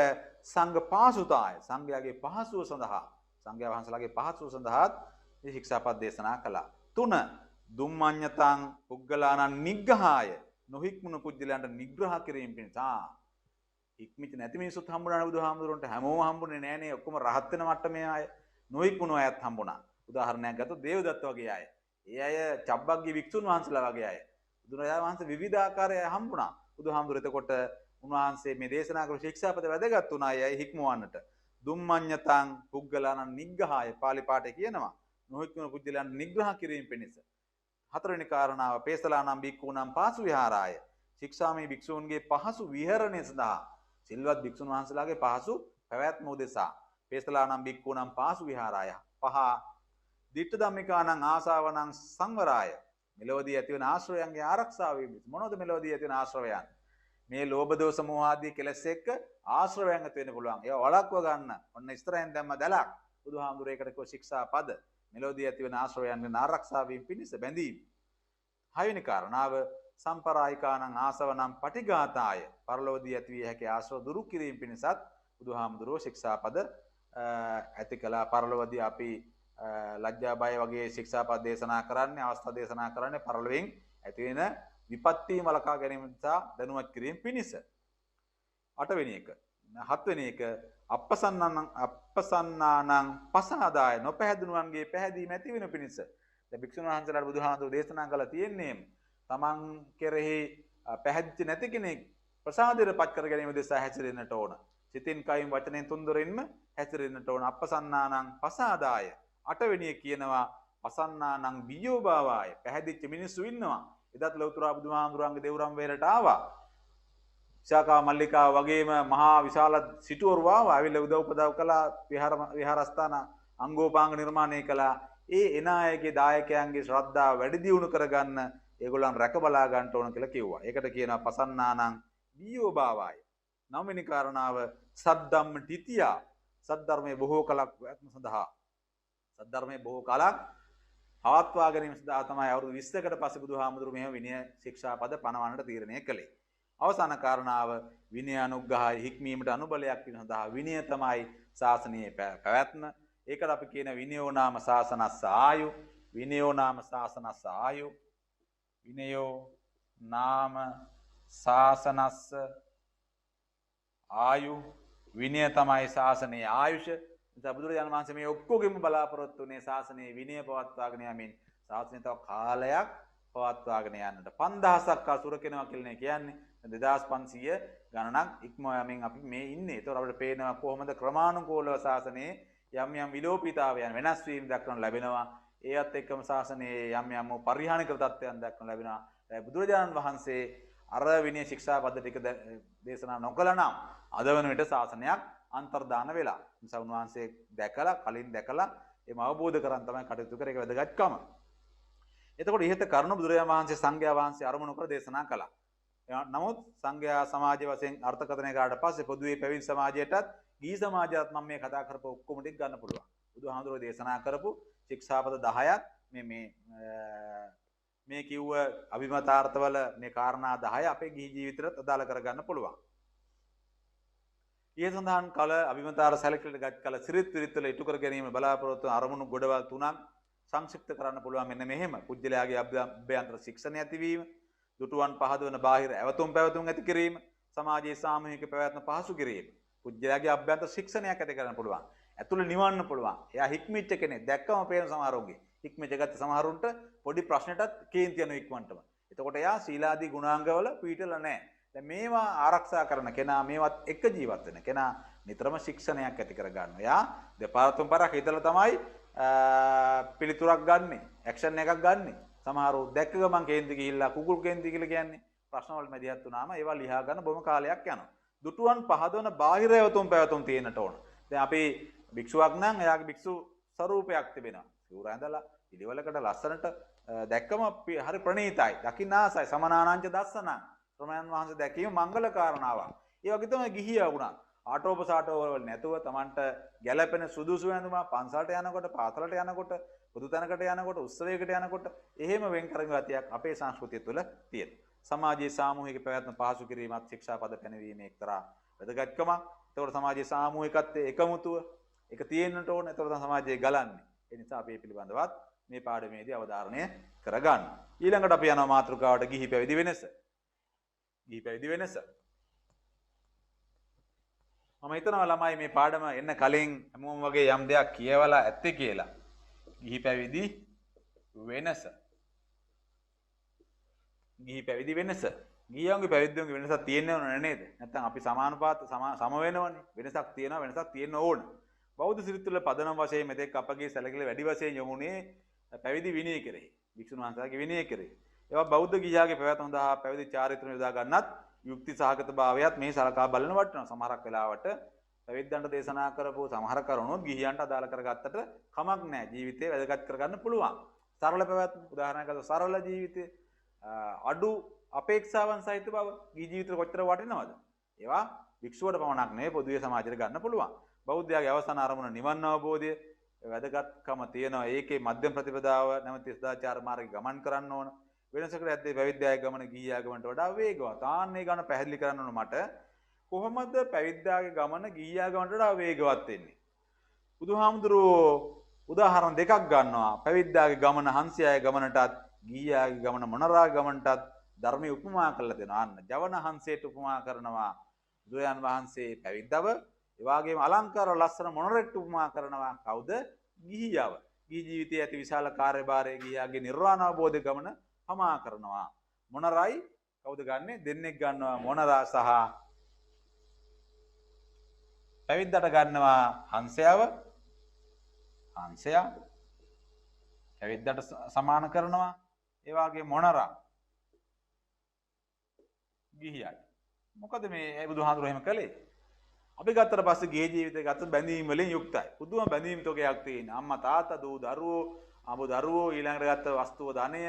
සංඝ පාසුතාය. සංඝයාගේ පහසුව සඳහා සංඝයා වහන්සේලාගේ පහසුව සඳහාත් මේ ශික්ෂාපද දේශනා කළා. 3 දුම්මඤ්ඤතං පුග්ගලානං නිග්ඝාය. නොහික්මුණු පුජ්‍යලයන්ට නිග්‍රහ කිරීම පිණිස. ඉක්මිච්ච නැති මිනිස්සුත් හම්බුණා බුදුහාමුදුරන්ට. හැමෝම හම්බුනේ නෑනේ. ඔක්කොම රහත් වෙන මට්ටමේ අය. නොහික්මුණු අයත් හම්බුණා. උදාහරණයක් ගත්තොත් දේවදත්ත වගේ අය. ඒ අය චබ්බග්ගේ වික්ෂුන් වහන්සේලා වගේ අය. බුදුරජාණන් වහන්සේ විවිධාකාරය හම්බුණා. බුදුහාමුදුර එතකොට උන්වහන්සේ මේ දේශනා කරපු ශික්ෂාපද වැදගත් වුණා අය හික්මවන්නට. දුම්මඤ්ඤතං පුග්ගලානං නිග්ඝාය පාලි පාඨය කියනවා. නොහික්මුණු පුජ්‍යලයන්ට නිග්‍රහ කිරීම පිණිස. 4 වෙනි කාරණාව පේසලානම් බික්කුණම් පාසු විහාරාය. ශික්ෂාමී භික්ෂූන්ගේ පහසු විහරණය සඳහා සිල්වත් භික්ෂුන් වහන්සේලාගේ පහසු පැවැත්ම උදෙසා පේසලානම් බික්කුණම් පාසු විහාරාය. 5 දිට්ඨ ධම්මිකානං ආසාවනං සංවරාය. මෙලොවදී ඇතිවන ආශ්‍රවයන්ගේ ආරක්ෂාව වීම. මොනවද මෙලොවදී ඇතිවන ආශ්‍රවයන්? මේ ලෝභ දෝෂ මෝහ ආදී කෙලෙස් එක්ක ආශ්‍රවයන් ඇති වෙන්න පුළුවන්. ඒවා වළක්ව ගන්න. ඔන්න ඉස්තරෙන් දැම්ම දැලක්. බුදුහාමුදුරේකට කෝ ශික්ෂා පද. මෙලොවදී ඇතිවන ආශ්‍රවයන්ගේ ආරක්ෂාව වීම පිණිස බැඳීම. 6 වෙනි කාරණාව සම්පරායිකානං ආසවනම් පටිඝාතාය. පරලොවදී ඇති විය හැකි ආශ්‍රව දුරු කිරීම පිණිසත් බුදුහාමුදුරෝ ශික්ෂා පද ඇති කළා. පරලොවදී අපි ලැජ්ජා බය වගේ ශික්ෂාපද දේශනා කරන්නේ අවස්ථා දේශනා කරන්නේ පරලොවෙන් ඇති වෙන විපත්ති මලකා ගැනීම නිසා දැනුවත් කිරීම පිණිස. 8 වෙනි එක. 7 වෙනි එක අප්පසන්නානං පසාදාය. නොපැහැදුණුවන්ගේ පැහැදීම ඇති වෙන පිණිස. දැන් භික්ෂුන් වහන්සේලාට බුදුහාමුදුරුවෝ දේශනා කළා තියෙන්නේ තමන් කෙරෙහි පැහැදිච්ච නැති කෙනෙක් ප්‍රසාදයටපත් කර ගැනීම දෙසා හැසිරෙන්නට ඕන. සිතින් කයින් වචනෙන් තුන්දොරින්ම හැසිරෙන්නට ඕන. අප්පසන්නානං පසාදාය. 8 වෙනි එක කියනවා පසන්නානං බියෝභාවාය. පැහැදිච්ච මිනිස්සු ඉන්නවා. එදත් ලෞතර බුදුහාමුදුරන්ගේ දෙවුරම් වේලට ආවා. විශාකා මල්ලිකා වගේම මහා විශාල සිටුවරු ආවා. ඇවිල්ලා උදව් උපදව් කළා. විහාරස්ථාන අංගෝපාංග නිර්මාණය කළා. ඒ එන අයගේ දායකයන්ගේ ශ්‍රද්ධාව වැඩි දියුණු කරගන්න ඒගොල්ලන් රැක බලා ගන්න ඕන කියලා කිව්වා. ඒකට කියනවා පසන්නානං බියෝභාවාය. 9 වෙනි කාරණාව සද්ධම්ම තිතියා. සද්ධර්මයේ බොහෝ කලක් ප්‍රයත්න සඳහා සද්ධර්මයේ බොහෝ කලක් පවත්වා ගැනීම සඳහා තමයි අවුරුදු 20කට පස්සේ බුදුහාමුදුරු මෙහෙම විනය ශික්ෂා පද පනවන්නට තීරණය කළේ. අවසාන කාරණාව විනය අනුග්‍රහය හික්මීමට අනුබලයක් වෙන සඳහා විනය තමයි ශාසනීය පැවැත්ම. ඒකට අපි කියන විනයෝ නාම ශාසනස්ස ආයු. විනයෝ නාම ශාසනස්ස ආයු. විනයෝ නාම ශාසනස්ස ආයු. විනය තමයි ශාසනයේ ආයුෂ. බුදුරජාණන් වහන්සේ මේ ඔක්කොගෙම බලාපොරොත්තු වුණේ ශාසනයේ විනය පවත්වාගෙන යමින් ශාසනය තව කාලයක් පවත්වාගෙන යන්නට. 5000ක් අසුර කෙනවා කියලා කියන්නේ 2500 ගණනක් ඉක්ම යමින් අපි මේ ඉන්නේ. ඒතකොට අපිට පේනවා කොහොමද ක්‍රමානුකූලව ශාසනයේ යම් යම් විලෝපීතාවයන් වෙනස් වීම දක්වන ලැබෙනවා. ඒත් එක්කම ශාසනයේ යම් යම් පරිහානිකර තත්ත්වයන් දක්වන ලැබෙනවා. බුදුරජාණන් වහන්සේ අර විනය ශික්ෂා පද ටික දේශනා නොකළා නම් අද වන විට ශාසනයක් අන්තර්දාන වෙලා. නිසා උන්වහන්සේ කලින් දැකලා එම අවබෝධ කරන් තමයි කටයුතු කරේ. ඒක වැදගත්කම. එතකොට ඉහත කරුණ බුදුරජාණන් වහන්සේ සංඝයා වහන්සේ අරමුණු කර දේශනා කළා. නමුත් සංඝයා සමාජය වශයෙන් අර්ථකථනය කරාට පස්සේ පොදුවේ පැවිදි සමාජයටත් ගිහි සමාජයත් මම මේ කතා කරපු ඔක්කොම ටික ගන්න පුළුවන්. බුදුහාමුදුරුවෝ දේශනා කරපු ශික්ෂාපද 10ක් මේ කිව්ව අභිමතාර්ථවල මේ කාරණා 10 අපේ ගිහි ජීවිතේට අදාළ කරගන්න පුළුවන්. ඊයේ සඳහන් කල අභිමතාර සැලකිලිට ගත් කල සිරිත් විරිත්වල ඉටු කර ගැනීම බලාපොරොත්තු අරමුණු ගොඩවල් 3ක් සංක්ෂිප්ත කරන්න පුළුවන්. මෙන්න මෙහෙම පුජ්‍යලයාගේ අභ්‍යන්තර ශික්ෂණ ඇතිවීම, දුටුවන් පහදවන බාහිර ඇවතුම් පැවතුම් ඇති කිරීම, සමාජයේ සාමූහික පැවැත්ම පහසු කිරීම. පුජ්‍යලයාගේ අභ්‍යන්තර ශික්ෂණයක් ඇති කරන්න පුළුවන්. ඇතුළේ නිවන්න පුළුවන්. එයා හික්මිච්ච කෙනෙක්. දැක්කම පේන සමහරුන්ගේ. හික්මිච්ච ගත්ත සමහරුන්ට පොඩි ප්‍රශ්නටත් කේන්ති යන ඉක්මනටම. එතකොට එයා සීලාදී ගුණාංගවල පිළිටලා නැහැ. දැන් මේවා ආරක්ෂා කරන කෙනා මේවත් එක ජීවත් වෙන කෙනා නිතරම ශික්ෂණයක් ඇති කර ගන්නවා. එයා දෙපාර තුන් පාරක් හිතලා තමයි පිළිතුරක් ගන්නෙ, ඇක්ෂන් එකක් ගන්නෙ. සමහරව දැක්ක ගමන් කේන්ති ගිහිල්ලා කුකුල් කේන්ති කියලා කියන්නේ ප්‍රශ්න වල මැදිහත් වුණාම ඒවා ලියා ගන්න බොහොම කාලයක් යනවා. දුටුවන් පහදවන බාහිර ඇවතුම් පැවතුම් තියෙන්නට ඕන. දැන් අපි භික්ෂුවක් නම් එයාගේ භික්ෂු ස්වරූපයක් තිබෙනවා. සිවුර ඇඳලා පිළිවෙලකට ලස්සනට දැක්කම හරි ප්‍රණීතයි. දකින්න ආසයි. සමනානංච දස්සනං. ශ්‍රමණයන් වහන්සේ දැකීම මංගල කාරණාවක්. ඒ වගේ තමයි ගිහියා වුණා. ආටෝපසාටෝ වල නැතුව Tamanට ගැළපෙන සුදුසු ඇඳුම පන්සලට යනකොට පාසලට යනකොට පොදු තැනකට යනකොට උත්සවයකට යනකොට එහෙම වෙන් කරගෙන ගතියක් අපේ සංස්කෘතිය තුළ තියෙනවා. සමාජයේ සාමූහික පැවැත්ම පහසු කිරීමත් ශික්ෂාපද පැනවීමේ එක්තරා වැදගත්කමක්. ඒතකොට සමාජයේ සාමූහිකත්වයේ එකමුතුව එක තියෙන්නට ඕන. ඒතකොට තමයි සමාජයේ ගලන්නේ. ඒ නිසා අපි මේ පිළිබඳවත් මේ පාඩමේදී අවධාරණය කරගන්න. ඊළඟට අපි යනවා මාතෘකාවට ගිහි පැවිදි වෙනස. ගිහි පැවිදි වෙනස. මම හිතනවා ළමයි මේ පාඩම එන්න කලින් හැමෝම වගේ යම් දෙයක් කියවලා ඇත්තේ කියලා. ගිහි පැවිදි වෙනස. ගිහි පැවිදි වෙනස. ගිහියන්ගේ පැවිද්දන්ගේ වෙනසක් තියෙනව නේද? නැත්නම් අපි සමානුපාත සම වෙනවනේ. වෙනසක් තියෙනවා වෙනසක් තියෙන්න ඕන. බෞද්ධ සිරිත් තුළ පදනම් වශයෙන් මෙතෙක් අපගේ සැලකිලි වැඩි වශයෙන් යොමුනේ පැවිදි විනය කෙරෙහි. වික්ෂුන් වහන්සේගේ විනය කෙරෙහි. ඒවා බෞද්ධ ගිහියාගේ පැවැත්ම සඳහා පැවිදි චාරිත්‍රය යොදා ගන්නත් යුක්ති සහගත භාවයත් මේ සලකා බලන වටිනවා. සමහරක් වෙලාවට පැවිද්දන්ට දේශනා කරපු සමහර කරුණුත් ගිහියන්ට අදාළ කරගත්තට කමක් නැහැ. ජීවිතේ වැදගත් කරගන්න පුළුවන්. සරල පැවැත්ම උදාහරණයකට සරල ජීවිතේ අඩු අපේක්ෂාවන් සහිත බව ගිහි ජීවිතේ කොච්චර වටිනවද? ඒවා වික්ෂුවට පමණක් නෙවෙයි පොදුවේ සමාජයට ගන්න පුළුවන්. බෞද්ධයාගේ අවසාන අරමුණ නිවන් අවබෝධය වැදගත්කම තියෙනවා. ඒකේ මධ්‍යම ප්‍රතිපදාව නැමැති සදාචාර මාර්ගය ගමන් කරන්න ඕන. වෙනසකට ඇද්දේ පැවිද්දාගේ ගමන ගිහියාගේ ගමනට වඩා වේගවත්. ආන්නේ ගමන පැහැදිලි කරන්න ඕන මට. කොහොමද පැවිද්දාගේ ගමන ගිහියාගේ ගමනට වඩා වේගවත් වෙන්නේ? බුදුහාමුදුරුවෝ උදාහරණ දෙකක් ගන්නවා. පැවිද්දාගේ ගමන හංසයාගේ ගමනටත් ගිහියාගේ ගමන මොනරාගේ ගමනටත් ධර්මයේ උපමා කරලා දෙනවා. අන්න ජවන හංසයට උපමා කරනවා බුදුරජාන් වහන්සේ පැවිද්දව. ඒ වගේම අලංකාර ලස්සන මොනරෙක්ට උපමා කරනවා කවුද? ගිහියව. ගිහි ජීවිතයේ ඇති විශාල කාර්යභාරය ගිහියාගේ නිර්වාණ අවබෝධ ගමන හමා කරනවා. මොනරයි කවුද ගන්නෙ? දෙන්නෙක් ගන්නවා මොනරා සහ පැවිද්දට ගන්නවා හංසයව. හංසයා පැවිද්දට සමාන කරනවා. ඒ වගේ මොනරා ගිහියයි. මොකද මේ බුදුහාඳුර එහෙම කළේ? අපි ගත්තට පස්සේ ගිහි ජීවිතය ගත්ත බැඳීම් වලින් යුක්තයි. පුදුම බැඳීම් තෝගයක් තියෙන. අම්මා තාත්තා දූ දරුවෝ, අඹ දරුවෝ ඊළඟට ගත්ත වස්තුව ධනය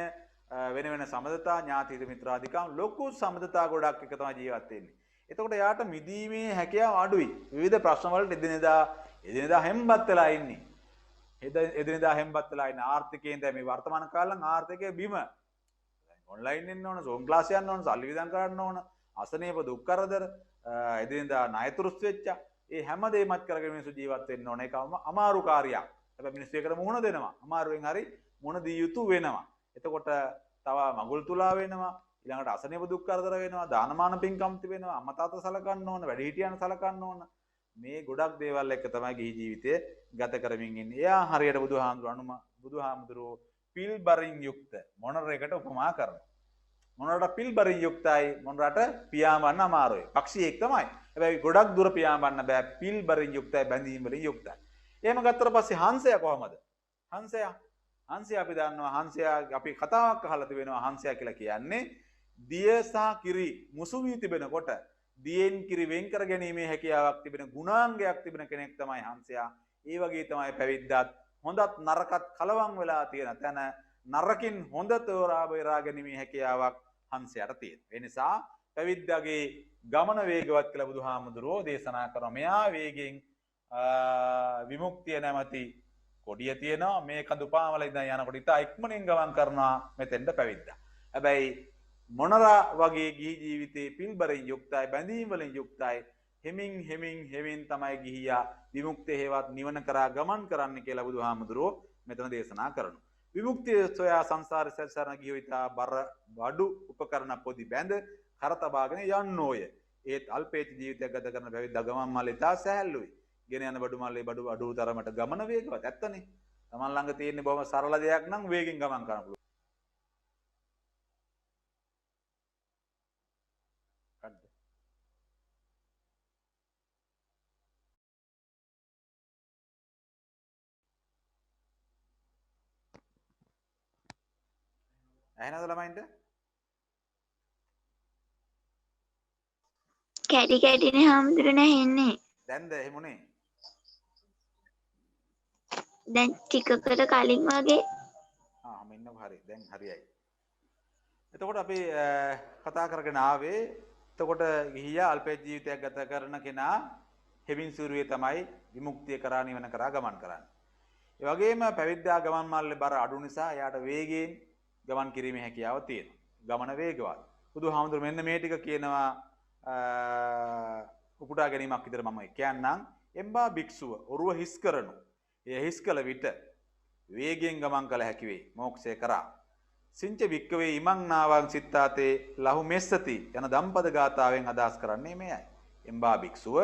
වෙන වෙන සම්බන්ධතා ඥාති හිත මිත්‍රාදිකම් ලොකු සම්බන්ධතා ගොඩක් එක තමයි ජීවත් වෙන්නේ. එතකොට යාට මිදීමේ හැකියාව අඩුයි. විවිධ ප්‍රශ්න වලට එදිනෙදා හැම්බත් වෙලා ඉන්නේ. එදිනෙදා හැම්බත් වෙලා ඉන්න ආර්ථිකයෙන් දැන් මේ වර්තමාන කාලේ නම් ආර්ථිකයේ බිම. ඔන්ලයින් එන්න ඕන, සෝන් ක්ලාස් යන්න ඕන, සල්ලි විදන් කරන්න ඕන, අසනීප දුක් කරදර, එදිනෙදා ණයතුරුස් වෙච්ච ඒ හැම දෙයක්මත් කරගෙන මිනිස්සු ජීවත් වෙන්න ඕන. ඒක අමාරු කාර්යයක්. හැබැයි මිනිස්සු ඒකට මුහුණ දෙනවා. අමාරුවෙන් හරි මුහුණ දී යුතු වෙනවා. එතකොට තව මගුල් තුලා වෙනවා. ඊළඟට අසනීප දුක් කරදර වෙනවා. දානමාන පින්කම් තිබෙනවා. අම්මා තාත්තා සලකන්න ඕන, වැඩිහිටියන් සලකන්න ඕන. මේ ගොඩක් දේවල් එක්ක තමයි ගිහි ජීවිතය ගත කරමින් ඉන්නේ. එයා හරියට බුදුහාමුදුරුවෝ පිල්බරින් යුක්ත මොනරයකට උපමා කරනවා. මොනරට පිල්බරින් යුක්තයි, මොනරට පියාඹන්න අමාරුයි. පක්ෂියෙක් තමයි. හැබැයි ගොඩක් දුර පියාඹන්න බෑ. පිල්බරින් යුක්තයි, බැඳීම් වලින් යුක්තයි. එහෙම ගත්තට පස්සේ හංසයා කොහමද? හංසයා අපි දන්නවා හංසයා අපි කතාවක් අහලා තිබෙනවා. හංසයා කියලා කියන්නේ දිය සහ කිරි මුසු වී තිබෙනකොට දියෙන් කිරි වෙන් කර ගැනීමේ හැකියාවක් තිබෙන ගුණාංගයක් තිබෙන කෙනෙක් තමයි හංසයා. ඒ වගේ තමයි පැවිද්දත්. හොඳත් නරකත් කලවම් වෙලා තියෙන තැන නරකින් හොඳ තෝරා බේරා ගැනීමේ හැකියාවක් හංසයාට තියෙනවා. ඒ නිසා පැවිද්දාගේ ගමන වේගවත් කියලා බුදුහාමුදුරුවෝ දේශනා කරනවා. මෙයා වේගෙන් විමුක්තිය නැමැති කොඩිය තියෙනවා. මේ කඳුපාවල ඉඳන් යනකොට ඉතා ඉක්මනින් ගමන් කරනවා මෙතෙන්ට පැවිද්දා. හැබැයි මොනරා වගේ ගිහි ජීවිතේ පිල්බරින් යුක්තයි, බැඳීම් වලින් යුක්තයි. හෙමින් තමයි ගිහියා විමුක්තිය හේවත් නිවන කරා ගමන් කරන්න කියලා බුදුහාමුදුරුවෝ මෙතන දේශනා කරනවා. විමුක්තිය සොයා සංසාරේ සැරිසරන ගිහියෝ ඉතා බඩු උපකරණ පොදි බැඳ කරතබාගෙන යන්නෝය. ඒත් අල්පේච්ච ජීවිතයක් ගත කරන පැවිද්දා ගමන් මල්ලේ ඉතා සැහැල්ලුයි. ගෙන යන බඩු මල්ලේ බඩු අඩු තරමට ගමන වේගවත්. ඇත්තනේ. Taman ළඟ තියෙන බොහොම සරල දෙයක් නම් වේගෙන් ගමන් කරන්න පුළුවන්. ඇහෙනවද ළමයින්ට? කැඩි කැඩිනේ හාමුදුරනේ ඇහෙන්නේ. දැන්ද එහෙමුනේ? දැන් ටිකකට කලින් වගේ. මෙන්න හරි. දැන් හරියයි. එතකොට අපි කතා කරගෙන ආවේ එතකොට ගිහියා අල්පේච්ච ජීවිතයක් ගත කරන කෙනා හෙමින් සූරුවේ තමයි විමුක්තිය කරා නිවන කරා ගමන් කරන්නේ. ඒ වගේම පැවිද්දා ගමන් මල්ලේ බර අඩු නිසා එයාට වේගයෙන් ගමන් කිරීමේ හැකියාව තියෙනවා. ගමන වේගවත්. බුදුහාමුදුරු මෙන්න මේ ටික කියනවා උපුටා ගැනීමක් විතර මම කියන්නම්. එම්බා භික්ෂුව ඔරුව හිස් කරනු. එය හිස් කළ විට වේගයෙන් ගමන් කළ හැකි වේ. මෝක්ෂය කරා. සිංච වික්කවේ ඉමං නාවං සිත්තාතේ ලහු මෙස්සති යන දම්පද ගාථාවෙන් අදහස් කරන්නේ මෙයයි. එම්බා භික්ෂුව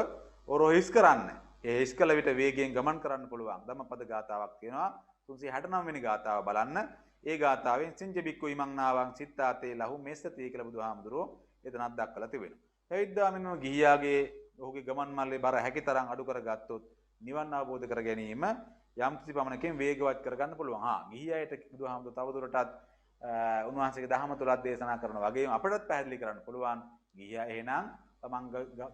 ඔරුව හිස් කරන්න. ඒ හිස් කළ විට වේගයෙන් ගමන් කරන්න පුළුවන්. ධම්මපද ගාථාවක් තියෙනවා. 369 වෙනි ගාථාව බලන්න. ඒ ගාථාවෙන් සිංච වික්කෝ ඉමං නාවං සිත්තාතේ ලහු මෙස්සති කියලා බුදුහාමුදුරුවෝ එතනක් දක්වලා තිබෙනවා. පැවිද්දා මෙන්න ගිහියාගේ ඔහුගේ ගමන් මල්ලේ බර හැකිතරම් අඩු කරගත්තොත් නිවන් අවබෝධ කර ගැනීම යම් කිසි පමණකින් වේගවත් කරගන්න පුළුවන්. ගිහියාට බුදුහාමුදුරුවෝ තවදුරටත් උන්වහන්සේගේ දහම තුලත් දේශනා කරන වගේම අපටත් පැහැදිලි කරන්න පුළුවන්. ගිහියා එහෙනම්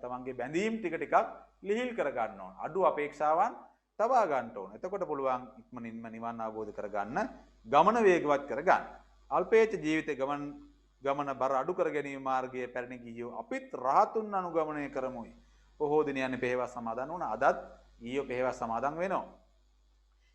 තමන්ගේ බැඳීම් ටික ටිකක් ලිහිල් කර ගන්න ඕන. අඩු අපේක්ෂාවන් තබා ගන්න ඕන. එතකොට පුළුවන් ඉක්මනින්ම නිවන් අවබෝධ කරගන්න, ගමන වේගවත් කරගන්න. අල්පේච්ඡ ජීවිතේ ගමන බර අඩු කර ගැනීම මාර්ගයේ පැරණි ගිහියෝ අපිත් රහතුන් අනුගමනය කරමුයි. බොහෝ දිනයන් පෙහෙවස් සමාදන් වුණා. අදත් ගිහියෝ පෙහෙවස් සමාදන් වෙනවා.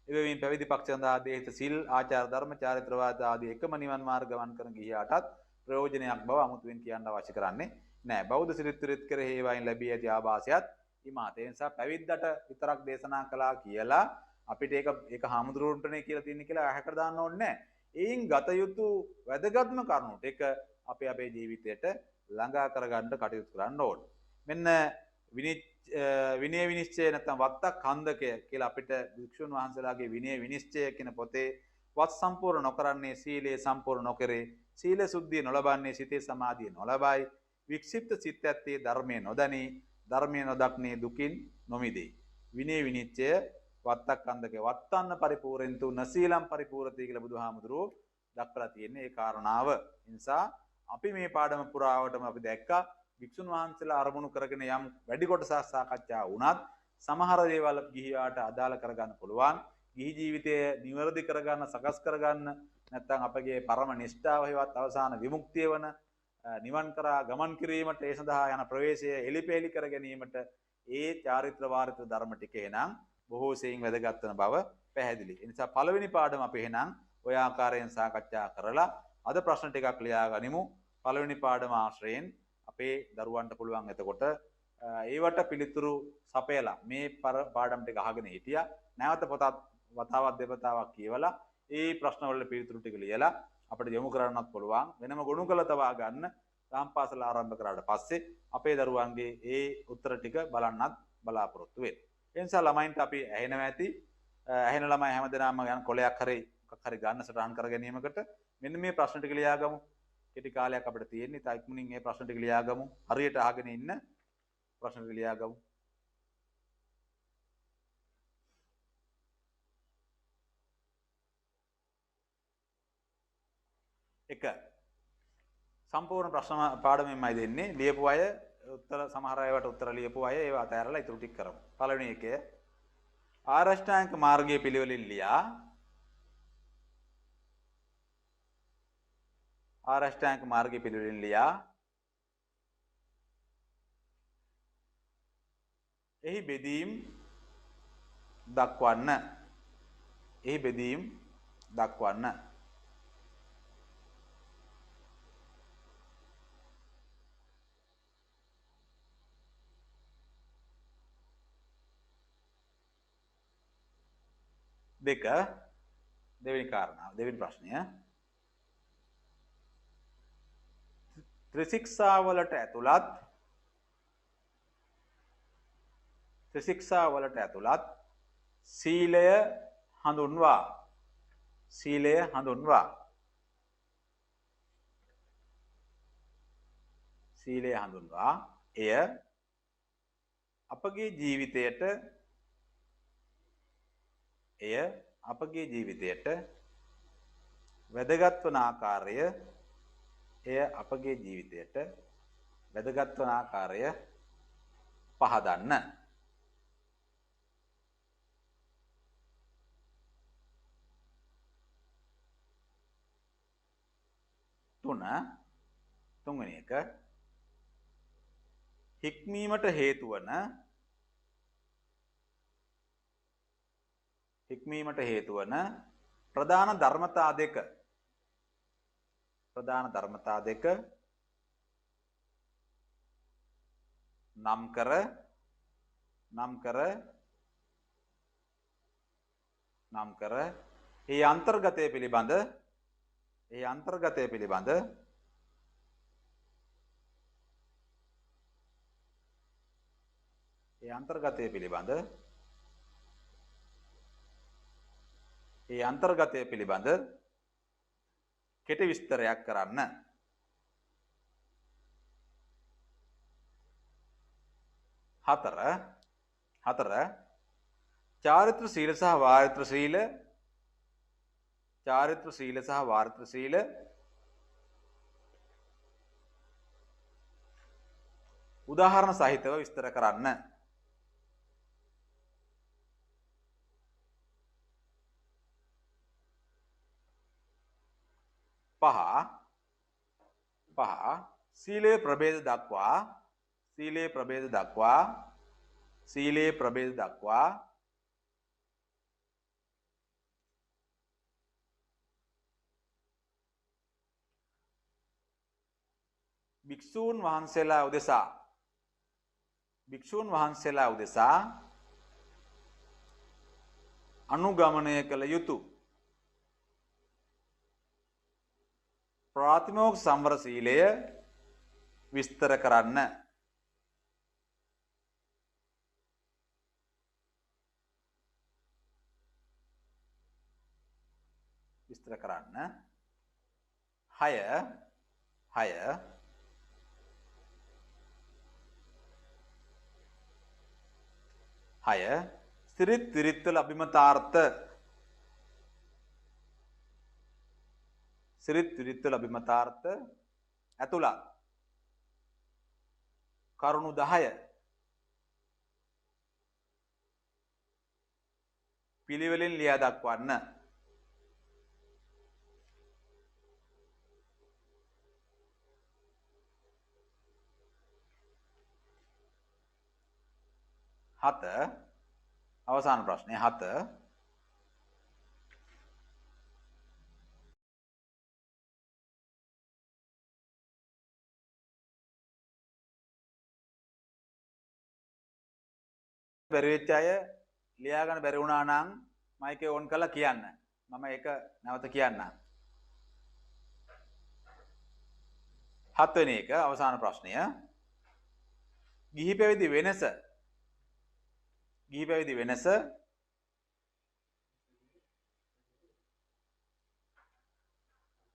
එබැවින් පැවිදි පක්ෂ සඳහා දේහිත සිල්, ආචාර ධර්ම, චාරිත්‍ර වාද ආදී එකම නිවන් මාර්ග ගමන් කරන ගිහියාටත් ප්‍රයෝජනයක් බව අමුතුවෙන් කියන්න අවශ්‍ය කරන්නේ නැහැ. බෞද්ධ සිරිත් කෙරෙහි ඒවායින් ලැබී ඇති ආభాසයත් ඉමාත. ඒ නිසා පැවිද්දට විතරක් දේශනා කළා කියලා අපිට ඒක හාමුදුරුවන්ටනේ කියලා තියෙන්නේ කියලා ඇහැකට දාන්න ඕනේ නැහැ. එයින් ගත යුතු වැදගත්ම කරුණු ටික අපේ ජීවිතයට ළඟා කරගන්න කටයුතු කරන්න ඕනේ. මෙන්න විනය විනිශ්චය නැත්නම් වත්ත කන්දකය කියලා අපිට භික්ෂුන් වහන්සේලාගේ විනය විනිශ්චය කියන පොතේ වත් සම්පූර්ණ නොකරන්නේ සීලය සම්පූර්ණ නොකරේ, සීල සුද්ධිය නොලබන්නේ සිතේ සමාධිය නොලබයි, වික්ෂිප්ත සිත් ඇත්තේ ධර්මයේ නොදනී, ධර්මයේ නොදක්නේ දුකින් නොමිදේ. විනය විනිශ්චය වත්ත කන්දකය වත්තන්න පරිපූර්ණතු නසීලම් පරිපූර්ණති කියලා බුදුහාමුදුරුවෝ දක්වලා තියෙන්නේ ඒ කාරණාව. නිසා අපි මේ පාඩම පුරාවටම අපි දැක්කා වික්ෂුන් වහන්සේලා අරමුණු කරගෙන යම් වැඩි කොටසක් සාකච්ඡා වුණත් සමහර දේවල් ගිහියාට අදාළ කරගන්න පුළුවන්. ගිහි ජීවිතය නිවැරදි කරගන්න, සකස් කරගන්න නැත්නම් අපගේ පරම නිෂ්ඨාව හේවත් අවසාන විමුක්තිය වන නිවන් කරා ගමන් කිරීමට ඒ සඳහා යන ප්‍රවේශය එලිපෙලි කර ගැනීමට ඒ චාරිත්‍ර වාරිත්‍ර ධර්ම ටික එනම් බොහෝ සෙයින් වැදගත් වන බව පැහැදිලි. ඒ නිසා පළවෙනි පාඩම අපි එහෙනම් ඔය ආකාරයෙන් සාකච්ඡා කරලා අද ප්‍රශ්න ටිකක් ලියා ගනිමු. පළවෙනි පාඩම ආශ්‍රයෙන් අපේ දරුවන්ට පුළුවන් එතකොට ඒවට පිළිතුරු සපයලා මේ පාඩම් ටික අහගෙන හිටියා. නැවත පොතත් වතාවක් දෙපතාවක් කියවලා ඒ ප්‍රශ්න වලට පිළිතුරු ටික ලියලා අපිට යොමු කරන්නත් පුළුවන්. වෙනම ගොනු කළ තබා ගන්න දහම් පාසල ආරම්භ කරාට පස්සේ අපේ දරුවන්ගේ ඒ උත්තර ටික බලන්නත් බලාපොරොත්තු වෙන්න. ඒ නිසා ළමයින්ට අපි ඇහෙනවා ඇති. ඇහෙන ළමයි හැමදෙනාම යන කොලයක් හරි මොකක් හරි ගන්න සටහන් කර ගැනීමකට මෙන්න මේ ප්‍රශ්න ටික ලියාගමු. කෙටි කාලයක් අපිට තියෙන්නේ. තා ඉක්මනින් මේ ප්‍රශ්න ටික ලියාගමු. හරියට අහගෙන ඉන්න ප්‍රශ්න ටික ලියාගමු. එක සම්පූර්ණ ප්‍රශ්න පාඩමෙන්මයි දෙන්නේ. ලියපු අය උත්තර සමහර අයවට උත්තර ලියපු අය ඒවා අතහැරලා ඉතුරු ටික කරමු. පළවෙනි එකේ ආරෂ්ඨාංග මාර්ගයේ පිළිවෙලින් ලියා ආරෂ්ඨාංග මාර්ගයේ පිළිවෙලින් ලියා එහි බෙදීම් දක්වන්න. එහි බෙදීම් දක්වන්න. දෙක දෙවෙනි කාරණාව දෙවෙනි ප්‍රශ්නය ත්‍රිශික්ෂාවලට ඇතුළත් සීලය හඳුන්වා එය අපගේ ජීවිතයට වැදගත් වන ආකාරය පහදන්න. තුන්වෙනි එක හික්මීමට හේතු වන හික්මීමට හේතු වන ප්‍රධාන ධර්මතා දෙක නම් කර ඒ අන්තර්ගතය පිළිබඳ කෙටි විස්තරයක් කරන්න. 4 චාරිත්‍ර සීල සහ වාරිත්‍ර සීල උදාහරණ සහිතව විස්තර කරන්න. 5 සීලේ ප්‍රභේද දක්වා භික්ෂූන් වහන්සේලා උදෙසා අනුගමනය කළ යුතු ප්‍රාතිමෝක්ෂ සංවර සීලය විස්තර කරන්න. 6 සිරිත් විරිත්වල අභිමතාර්ථ ඇතුළත් කරුණු 10 පිළිවෙලින් ලියා දක්වන්න. 7 අවසාන ප්‍රශ්නය 7 බැරි වෙච්ච අය ලියා ගන්න බැරි වුණා නම් මයික් එක ඔන් කරලා කියන්න. මම ඒක නැවත කියන්නම්. 7 වෙනි එක අවසාන ප්‍රශ්නය. ගිහි පැවිදි වෙනස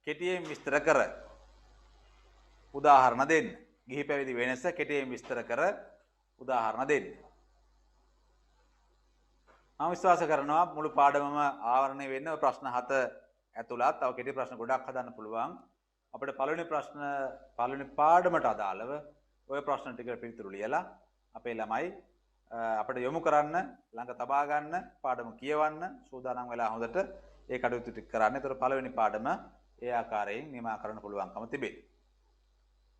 කෙටියෙන් විස්තර කර උදාහරණ දෙන්න. ගිහි පැවිදි වෙනස කෙටියෙන් විස්තර කර උදාහරණ දෙන්න. මම විශ්වාස කරනවා මුළු පාඩමම ආවරණය වෙන්න ප්‍රශ්න 7 ඇතුළත් තව කෙටි ප්‍රශ්න ගොඩක් හදන්න පුළුවන්. අපිට පළවෙනි පාඩමට අදාළව ওই ප්‍රශ්න ටික පිළිතුරු ලියලා අපේ ළමයි අපිට යොමු කරන්න, ළඟ තබා ගන්න, පාඩම කියවන්න සූදානම් වෙලා හොඳට ඒ කටයුතු ටික කරන්න. ඒතර පළවෙනි පාඩම ඒ ආකාරයෙන් නිමා කරන්න පුළුවන්කම තිබේ.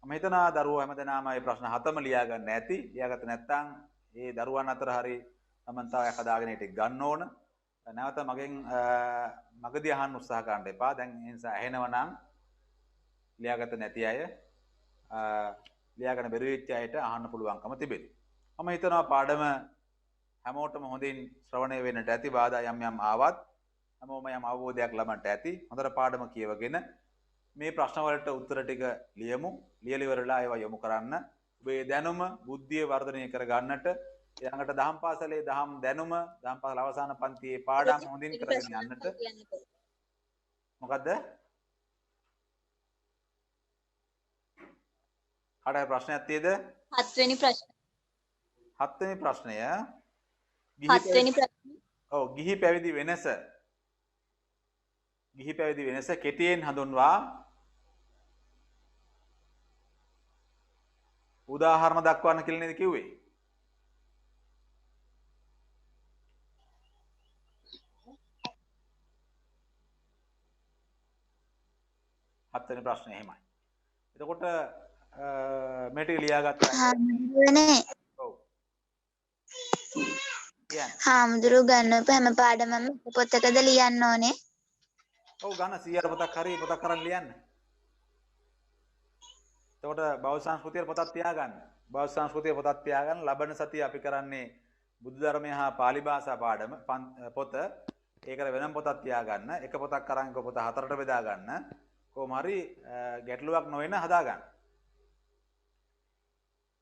මම හිතනවා දරුවෝ හැමදෙනාම මේ ප්‍රශ්න 7ම ලියා ගන්න ඇති. ලියාගත්ත නැත්නම් ඒ දරුවන් අතර හරි සමන්තාවයක් හදාගෙන ටික ගන්න ඕන. නැවත මගදී අහන්න උත්සාහ කරන්න එපා. දැන් ඒ නිසා ඇහෙනව නම් ලියාගත්ත නැති අය ලියාගෙන බැරි වෙච්ච අයට අහන්න පුළුවන්කම තිබෙනවා. මම හිතනවා පාඩම හැමෝටම හොඳින් ශ්‍රවණය වෙන්නට ඇති. බාධා යම් ආවත් හැමෝම යම් අවබෝධයක් ලබන්නට ඇති. හොඳට පාඩම කියවගෙන මේ ප්‍රශ්න වලට උත්තර ටික ලියමු. ලියලා ඉවරලා ඒවා යොමු කරන්න. ඔබේ දැනුම, බුද්ධිය වර්ධනය කර ගන්නට ඊළඟට දහම් පාසලේ දහම් දැනුම, දහම් පාසල අවසාන පන්තියේ පාඩම් හොඳින් කරගෙන යන්නට. මොකද්ද? කාටයි ප්‍රශ්නයක් තියෙද? 7 වෙනි ප්‍රශ්න. 7 වෙනි ප්‍රශ්නය. 7 වෙනි ප්‍රශ්න. ඔව් ගිහි පැවිදි වෙනස කෙටියෙන් හඳුන්වා උදාහරණ දක්වන්න කියලා නේද කිව්වේ? හත්වෙනි ප්‍රශ්නේ එහෙමයි. එතකොට මේ ටික ලියාගත්තා. හාමුදුරනේ ඔව්. කියන්නේ හාමුදුරුවෝ ගන්නපු හැම පාඩමක්ම එක පොතකද ලියන්න ඕනේ. ඔව් ගන්න 100ට පොතක් හරි පොතක් කරන් ලියන්න. එතකොට බෞද්ධ සංස්කෘතියේ පොතක් තියාගන්න. බෞද්ධ සංස්කෘතියේ පොතක් තියාගන්න ලබන සතිය අපි කරන්නේ බුද්ධ ධර්මය හා පාලි භාෂා පාඩම පොත. ඒකට වෙනම පොතක් තියාගන්න. එක පොතක් අරන් පොත හතරට බෙදා ගන්න. කොහොම හරි ගැටලුවක් නොවෙන හදාගන්න.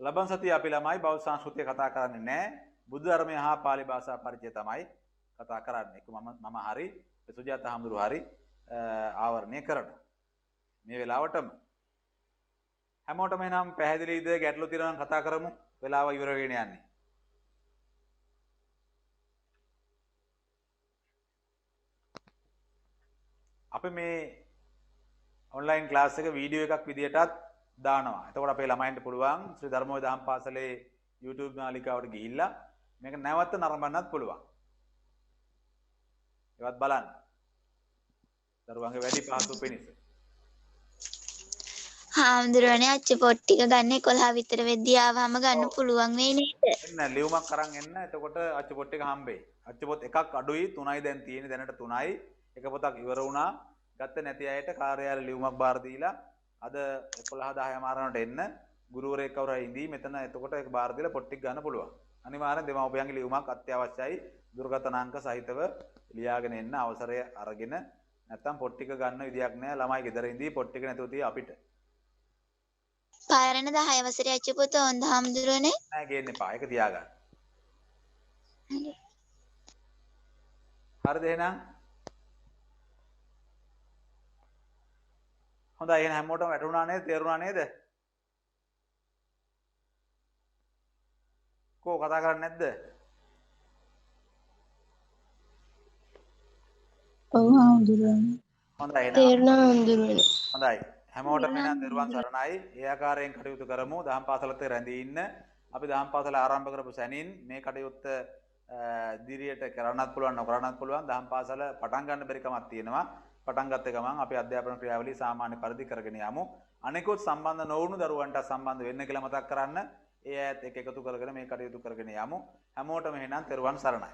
ලබන සතිය අපි ළමයි බෞද්ධ සංස්කෘතිය කතා කරන්නේ නැහැ. බුද්ධ ධර්මය හා පාලි භාෂා පරිචය තමයි කතා කරන්නේ. ඒක මම හරි සුජාත හාමුදුරුවෝ හරි ආවරණය කරනවා. මේ වෙලාවටම හැමෝටම එනම් පැහැදිලිද ගැටලු තියෙනවා නම් කතා කරමු. වෙලාව ඉවර වෙගෙන යන්නේ. අපි මේ ඔන්ලයින් ක්ලාස් එක වීඩියෝ එකක් විදියටත් දානවා. එතකොට අපේ ළමයින්ට පුළුවන් ශ්‍රී ධර්මෝදය දහම් පාසලේ YouTube නාලිකාවට ගිහිල්ලා මේක නැවත නරඹන්නත් පුළුවන්. ඒවත් බලන්න. දරුවන්ගේ වැඩි පහසු පිණිස. හාමුදුරුවනේ අච්චු පොත් ටික ගන්න 11 විතර වෙද්දී ආවම ගන්න පුළුවන් වෙයි නේද? එන්න ලියුමක් අරන් එන්න. එතකොට අච්චු පොත් එක හම්බෙයි. අච්චු පොත් එකක් අඩුයි 3යි දැන් තියෙන්නේ දැනට 3යි. එක පොතක් ඉවර වුණා. ගත්ත නැති අයට කාර්යාලය ලියුමක් බාර දීලා අද 11:10 මාරනට එන්න ගුරුවරයෙක් කවුරු හරි ඉඳී මෙතන එතකොට ඒක බාර දීලා පොත් ටික ගන්න පුළුවන්. අනිවාර්යෙන් දෙමාපියන්ගේ ලියුමක් අත්‍යවශ්‍යයි. දුරකථන අංක සහිතව ලියාගෙන එන්න අවසරය අරගෙන නැත්තම් පොත් ටික ගන්න විදියක් නැහැ. ළමයි ගෙදර ඉඳී පොත් ටික නැතුව තිය අපිට. පාරණ 10 වසරේ අච්චු පොත හොඳ හාමුදුරුවනේ. නෑ ගේන්න එපා. ඒක තියාගන්න. හරිද එහෙනම්? හොඳයි එහෙනම් හැමෝටම වැටුණා නේද? තේරුණා නේද? කෝ කතා කරන්නේ නැද්ද? ඔව් හාමුදුරුවනේ. හොඳයි එහෙනම්. තේරුණා හාමුදුරුවනේ. හොඳයි. හැමෝටම එහෙනම් දරුවන් සරණයි. ඒ ආකාරයෙන් කටයුතු කරමු. දහම් පාසලත් රැඳී ඉන්න. අපි දහම් පාසල ආරම්භ කරපු සැනින් මේ කටයුත්ත ඉදිරියට කරන්නත් පුළුවන් නොකරන්නත් පුළුවන්. දහම් පාසල පටන් ගන්න බැරි කමක් තියෙනවා. පටන් ගත්ත ගමන් අපි අධ්‍යාපන ක්‍රියාවලිය සාමාන්‍ය පරිදි කරගෙන යමු. අනෙකුත් සම්බන්ධ නොවුණු දරුවන්ට සම්බන්ධ වෙන්න කියලා මතක් කරන්න. ඒ ඇත් එක එකතු කරගෙන මේ කටයුතු කරගෙන යමු. හැමෝටම එහෙනම් තෙරුවන් සරණයි.